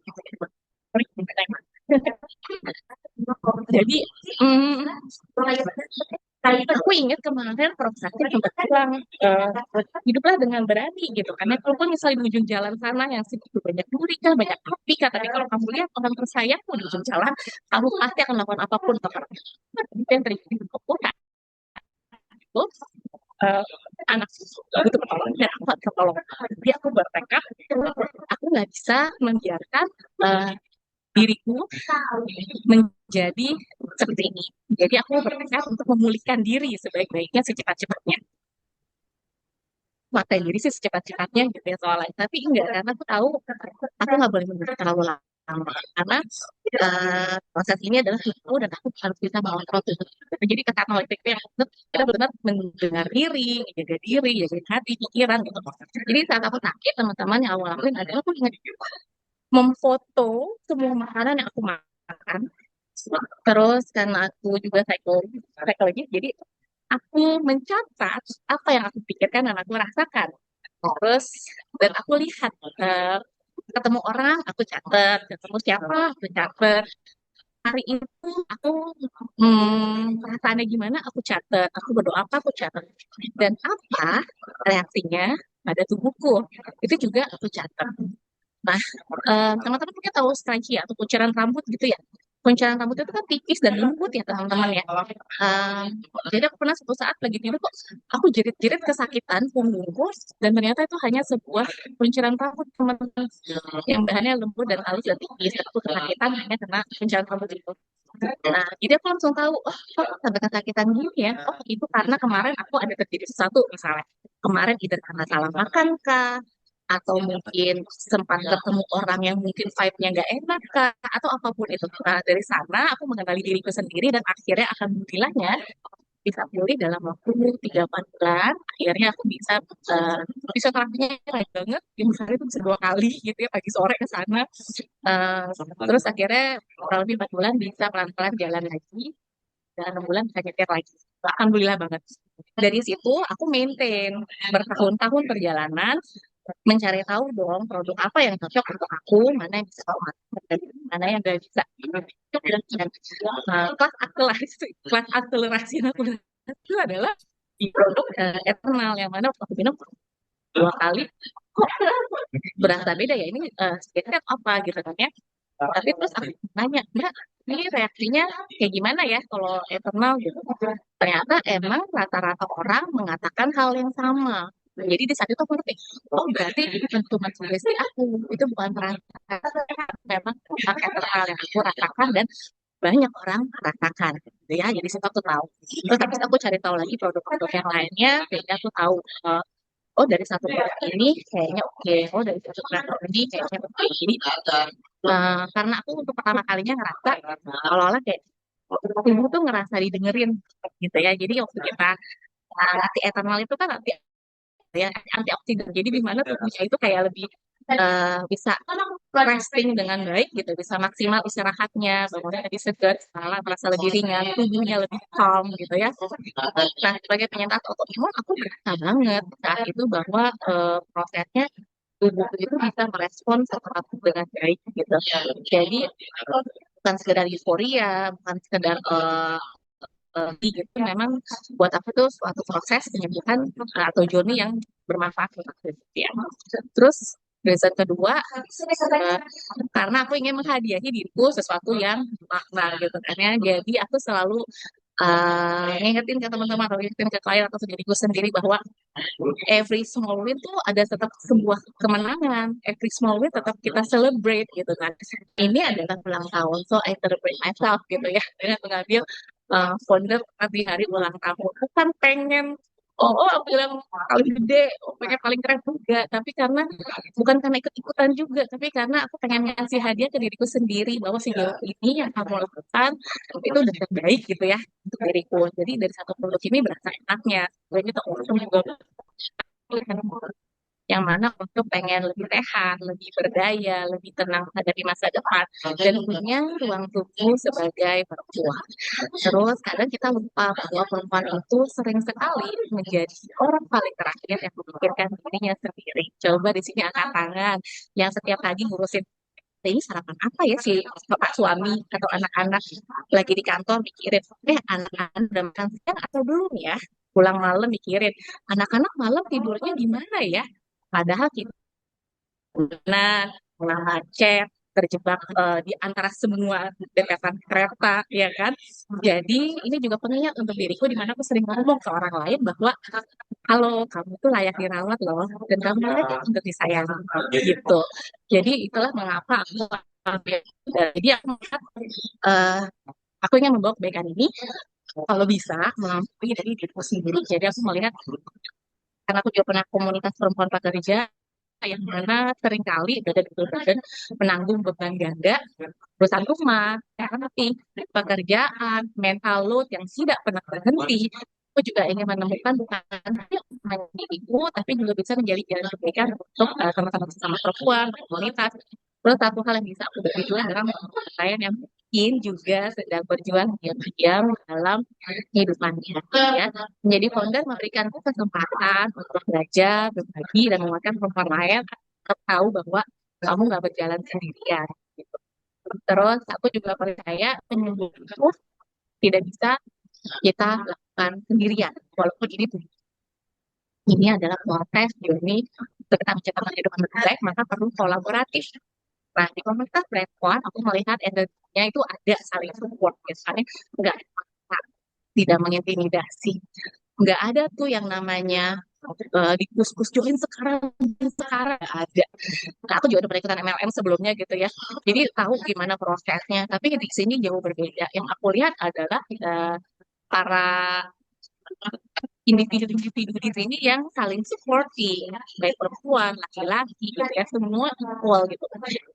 Jadi aku ingat kemarin Prof. Sakti sempat bilang, hiduplah dengan berani gitu. Karena kalaupun misalnya di ujung jalan sana yang segitu banyak duri kah, banyak api kah, tapi kalau kamu lihat orang tersayangmu di ujung jalan, kamu pasti akan melakukan apapun untuk orang. Itu yang terjadi di kota. Itu anak butuh pertolongan dan aku harus tolong. Jadi aku bertekad, aku nggak bisa membiarkan diriku menjadi seperti ini. Jadi aku bertekad untuk memulihkan diri sebaik-baiknya, secepat-cepatnya. Makai diri sih secepat-cepatnya gitu ya soalnya. Tapi enggak, karena aku tahu aku nggak boleh menunggu terlalu lama. Karena proses ini adalah aku, dan aku harus bisa mengontrol itu. Jadi kata itu yang kita benar-benar mendengar diri, jaga diri, jaga hati, pikiran gitu. Jadi saat aku sakit, teman-teman yang aku lakuin adalah aku ingat memfoto semua makanan yang aku makan. Terus karena aku juga psikologis, jadi aku mencatat apa yang aku pikirkan dan aku rasakan. Terus dan aku lihat ketemu orang, aku catat, ketemu siapa, aku catat. Hari itu aku perasaannya gimana, aku catat. Aku berdoa apa, aku catat. Dan apa reaksinya pada tubuhku, itu juga aku catat. Nah, teman-teman mungkin tahu scrunchie atau kuciran rambut gitu ya. kunciran rambut itu kan tipis dan lembut ya teman-teman ya. Em, jadi aku pernah suatu saat lagi tidur kok aku jerit-jerit kesakitan punggungku dan ternyata itu hanya sebuah kunciran rambut teman-teman yang bahannya lembut dan halus dan tipis. Aku kesakitan hanya karena kunciran rambut itu. Nah, jadi aku langsung tahu, oh, kok sampai kesakitan gini ya? Oh, itu karena kemarin aku ada terjadi sesuatu misalnya. Kemarin itu karena salah makan kah? Atau mungkin sempat ketemu orang yang mungkin vibe-nya nggak enak kah? Atau apapun itu. Nah, dari sana aku mengenali diriku sendiri dan akhirnya alhamdulillahnya bisa pulih dalam waktu 3-4 bulan. Akhirnya aku bisa terapinya baik banget. Di hari itu bisa 2 kali gitu ya, pagi sore ke sana. Eh, Terus akhirnya kurang lebih 4 bulan bisa pelan-pelan jalan lagi. Dan 6 bulan bisa nyetir lagi. Alhamdulillah banget. Dari situ aku maintain bertahun-tahun perjalanan mencari tahu dong produk apa yang cocok untuk aku, mana yang bisa aku pakai, dan mana yang gak bisa. Dan kelas akselerasi yang aku dapat itu adalah di produk Eternal yang mana waktu aku minum 2 kali kok berasa beda ya ini sebenarnya apa gitu kan ya. Tapi terus aku nanya, Mbak, ini reaksinya kayak gimana ya kalau eternal gitu? Ternyata emang rata-rata orang mengatakan hal yang sama. Jadi di saat itu aku ngerti, oh berarti ini bukan cuma sugesti aku, itu bukan perasaan, memang hal eternal yang aku rasakan dan banyak orang rasakan, gitu ya. Jadi situ aku tahu. Terus habis itu aku cari tahu lagi produk-produk yang lainnya, sehingga aku tahu, oh dari satu produk ini kayaknya oke, oh dari satu produk ini kayaknya oke. Jadi karena aku untuk pertama kalinya ngerasa seolah-olah kayak tubuh tuh ngerasa didengerin gitu ya. Jadi waktu kita ngasih eternal itu kan nanti ya antioksidan. Jadi di mana tubuhnya itu kayak lebih bisa resting dengan baik gitu, bisa maksimal istirahatnya, bangunnya lebih segar, malah merasa lebih ringan, tubuhnya lebih calm gitu ya. Nah, sebagai penyintas autoimun, aku berasa banget saat itu bahwa prosesnya tubuh itu bisa merespon sesuatu dengan baik gitu. Jadi bukan sekedar euforia, bukan sekedar gitu. Memang buat aku tuh suatu proses penyembuhan atau journey yang bermanfaat buat aku ya. Terus reason kedua, karena aku ingin menghadiahi diriku sesuatu yang makna gitu kan ya. Jadi aku selalu ngingetin ke teman-teman atau ngingetin ke klien atau ke diriku sendiri bahwa every small win tuh ada tetap sebuah kemenangan. Every small win tetap kita celebrate gitu kan. Ini adalah ulang tahun, so I celebrate myself gitu ya. Dengan mengambil founder di hari ulang tahun. Bukan pengen aku bilang paling gede, pengen paling keren juga. Tapi karena bukan karena ikut-ikutan juga, tapi karena aku pengen ngasih hadiah ke diriku sendiri bahwa sejauh ini yang kamu lakukan itu udah terbaik gitu ya untuk diriku. Jadi dari satu produk ini berasa enaknya. Jadi tak juga yang mana untuk pengen lebih sehat, lebih berdaya, lebih tenang menghadapi masa depan, dan punya ruang tunggu sebagai perempuan. Terus kadang kita lupa bahwa perempuan itu sering sekali menjadi orang paling terakhir yang memikirkan dirinya sendiri. Coba di sini angkat tangan yang setiap pagi ngurusin ini sarapan apa ya si bapak suami atau anak-anak lagi di kantor mikirin, anak-anak udah makan siang atau belum ya? Pulang malam mikirin, anak-anak malam tidurnya gimana ya? Padahal kita nah, macet, terjebak di antara semua deretan kereta, ya kan? Jadi ini juga pengingat untuk diriku di mana aku sering ngomong ke orang lain bahwa halo, kamu tuh layak dirawat loh, dan kamu layak untuk disayang, gitu. Jadi itulah mengapa aku jadi aku melihat eh, aku ingin membawa kebaikan ini kalau bisa melampaui dari diriku sendiri. Jadi aku melihat karena aku juga pernah komunitas perempuan pekerja yang mana seringkali ada di dan menanggung beban ganda perusahaan rumah, tapi pekerjaan, mental load yang tidak pernah berhenti. Aku juga ingin menemukan bukan hanya diriku, tapi juga bisa menjadi jalan kebaikan untuk teman-teman sesama perempuan, komunitas. Terus satu hal yang bisa aku bagi juga adalah klien yang mungkin juga sedang berjuang diam-diam dalam kehidupannya. Ya. Menjadi founder memberikanku kesempatan untuk belajar, berbagi, dan menguatkan perempuan lain tetap tahu bahwa kamu nggak berjalan sendirian. Gitu. Terus aku juga percaya penyembuhan itu tidak bisa kita lakukan sendirian, walaupun ini adalah proses journey untuk kita menciptakan kehidupan lebih baik, maka perlu kolaboratif Nah, di komunitas Bright Squad, aku melihat energinya itu ada saling support, misalnya nggak tidak mengintimidasi, nggak ada tuh yang namanya dikus-kus join sekarang nggak ada. Nah, aku juga udah pernah ikutan MLM sebelumnya gitu ya, jadi tahu gimana prosesnya. Tapi di sini jauh berbeda. Yang aku lihat adalah para individu-individu di sini yang saling supporting, baik perempuan, laki-laki, gitu ya, semua equal gitu.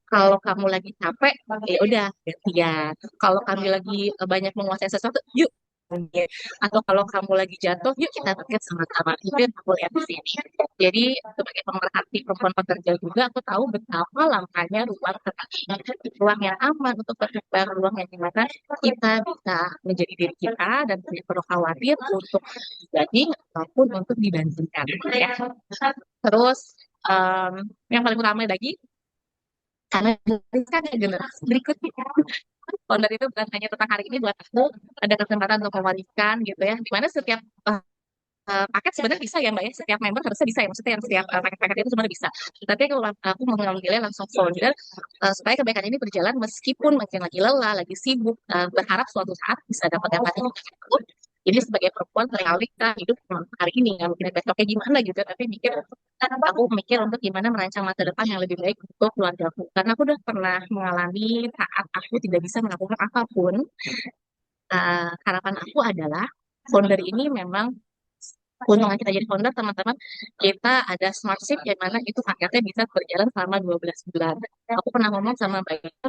Kalau kamu lagi capek, ya udah gantian. Kalau kami lagi banyak menguasai sesuatu, yuk. Atau kalau kamu lagi jatuh, yuk kita bangkit sama-sama. Itu yang aku lihat di sini. Jadi sebagai pemerhati perempuan pekerja juga, aku tahu betapa langkahnya ruang terbuka, ruang yang aman untuk berkembang, ruang yang dimana kita bisa menjadi diri kita dan tidak perlu khawatir untuk dibanding ataupun untuk dibandingkan. Ya. Terus yang paling utama lagi, karena kan generasi berikutnya. Founder itu bukan hanya tentang hari ini buat aku, ada kesempatan untuk mewariskan gitu ya, dimana setiap paket sebenarnya bisa ya Mbak ya, setiap member harusnya bisa ya, maksudnya yang setiap paket-paket itu sebenarnya bisa. Tapi kalau aku mau mengambilnya langsung founder, supaya kebaikan ini berjalan meskipun mungkin lagi lelah, lagi sibuk, berharap suatu saat bisa dapat yang tadi. Jadi sebagai perempuan seringkali kita hidup cuma hari ini, nggak mungkin besoknya gimana gitu, tapi aku mikir untuk gimana merancang masa depan yang lebih baik untuk keluargaku. Karena aku udah pernah mengalami saat aku tidak bisa melakukan apapun, harapan aku adalah founder ini memang keuntungan kita jadi founder, teman-teman, kita ada smart shift yang mana itu paketnya bisa berjalan selama 12 bulan. Aku pernah ngomong sama Mbak Ika,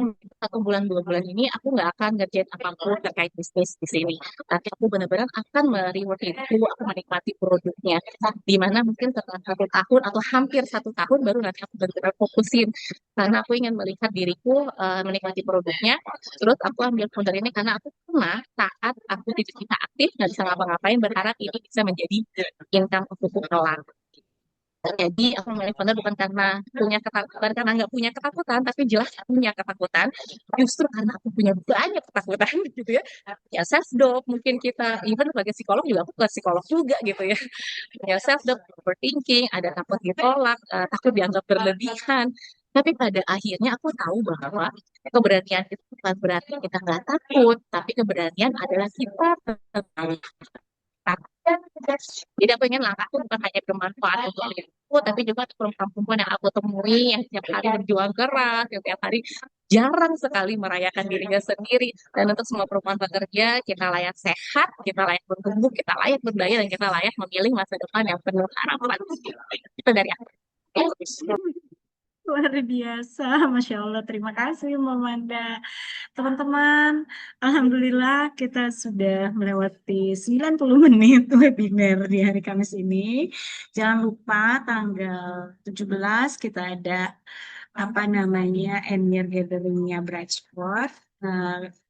1 bulan 2 bulan ini aku nggak akan ngerjain apapun terkait bisnis di sini. Tapi aku benar-benar akan mereward itu, aku menikmati produknya. Di mana mungkin setelah 1 tahun atau hampir 1 tahun baru nanti aku benar-benar fokusin. Karena aku ingin melihat diriku menikmati produknya. Terus aku ambil founder ini karena aku pernah saat aku tidak bisa aktif, nggak bisa ngapa-ngapain, berharap ini bisa menjadi income untuk kelak. Jadi aku memilih founder bukan karena punya ketakutan, karena nggak punya ketakutan, tapi jelas aku punya ketakutan. Justru karena aku punya banyak ketakutan gitu ya. Ya self doubt mungkin kita, even sebagai psikolog juga aku bukan psikolog juga gitu ya. Ya self doubt, overthinking, ada takut ditolak, takut dianggap berlebihan. Tapi pada akhirnya aku tahu bahwa keberanian itu bukan berarti kita nggak takut, tapi keberanian adalah kita tetap jadi aku ingin langkahku bukan hanya bermanfaat untuk diriku, tapi juga untuk perempuan-perempuan yang aku temui yang setiap hari berjuang keras, yang setiap hari jarang sekali merayakan dirinya sendiri. Dan untuk semua perempuan pekerja, kita layak sehat, kita layak bertumbuh, kita layak berdaya, dan kita layak memilih masa depan yang penuh harapan. Itu dari aku. Luar biasa, Masya Allah. Terima kasih, Mbak Manda. Teman-teman, Alhamdulillah kita sudah melewati 90 menit webinar di hari Kamis ini. Jangan lupa tanggal 17 kita ada apa namanya annual gathering-nya Bright Spot.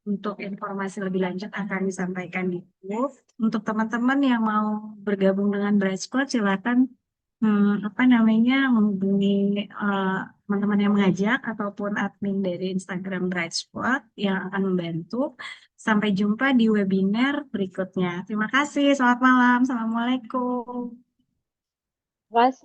Untuk informasi lebih lanjut akan disampaikan di grup. Untuk teman-teman yang mau bergabung dengan Bright Spot, silakan apa namanya menghubungi teman-teman yang mengajak ataupun admin dari Instagram Bright Spot yang akan membantu. Sampai jumpa di webinar berikutnya. Terima kasih. Selamat malam. Assalamualaikum. Terima kasih.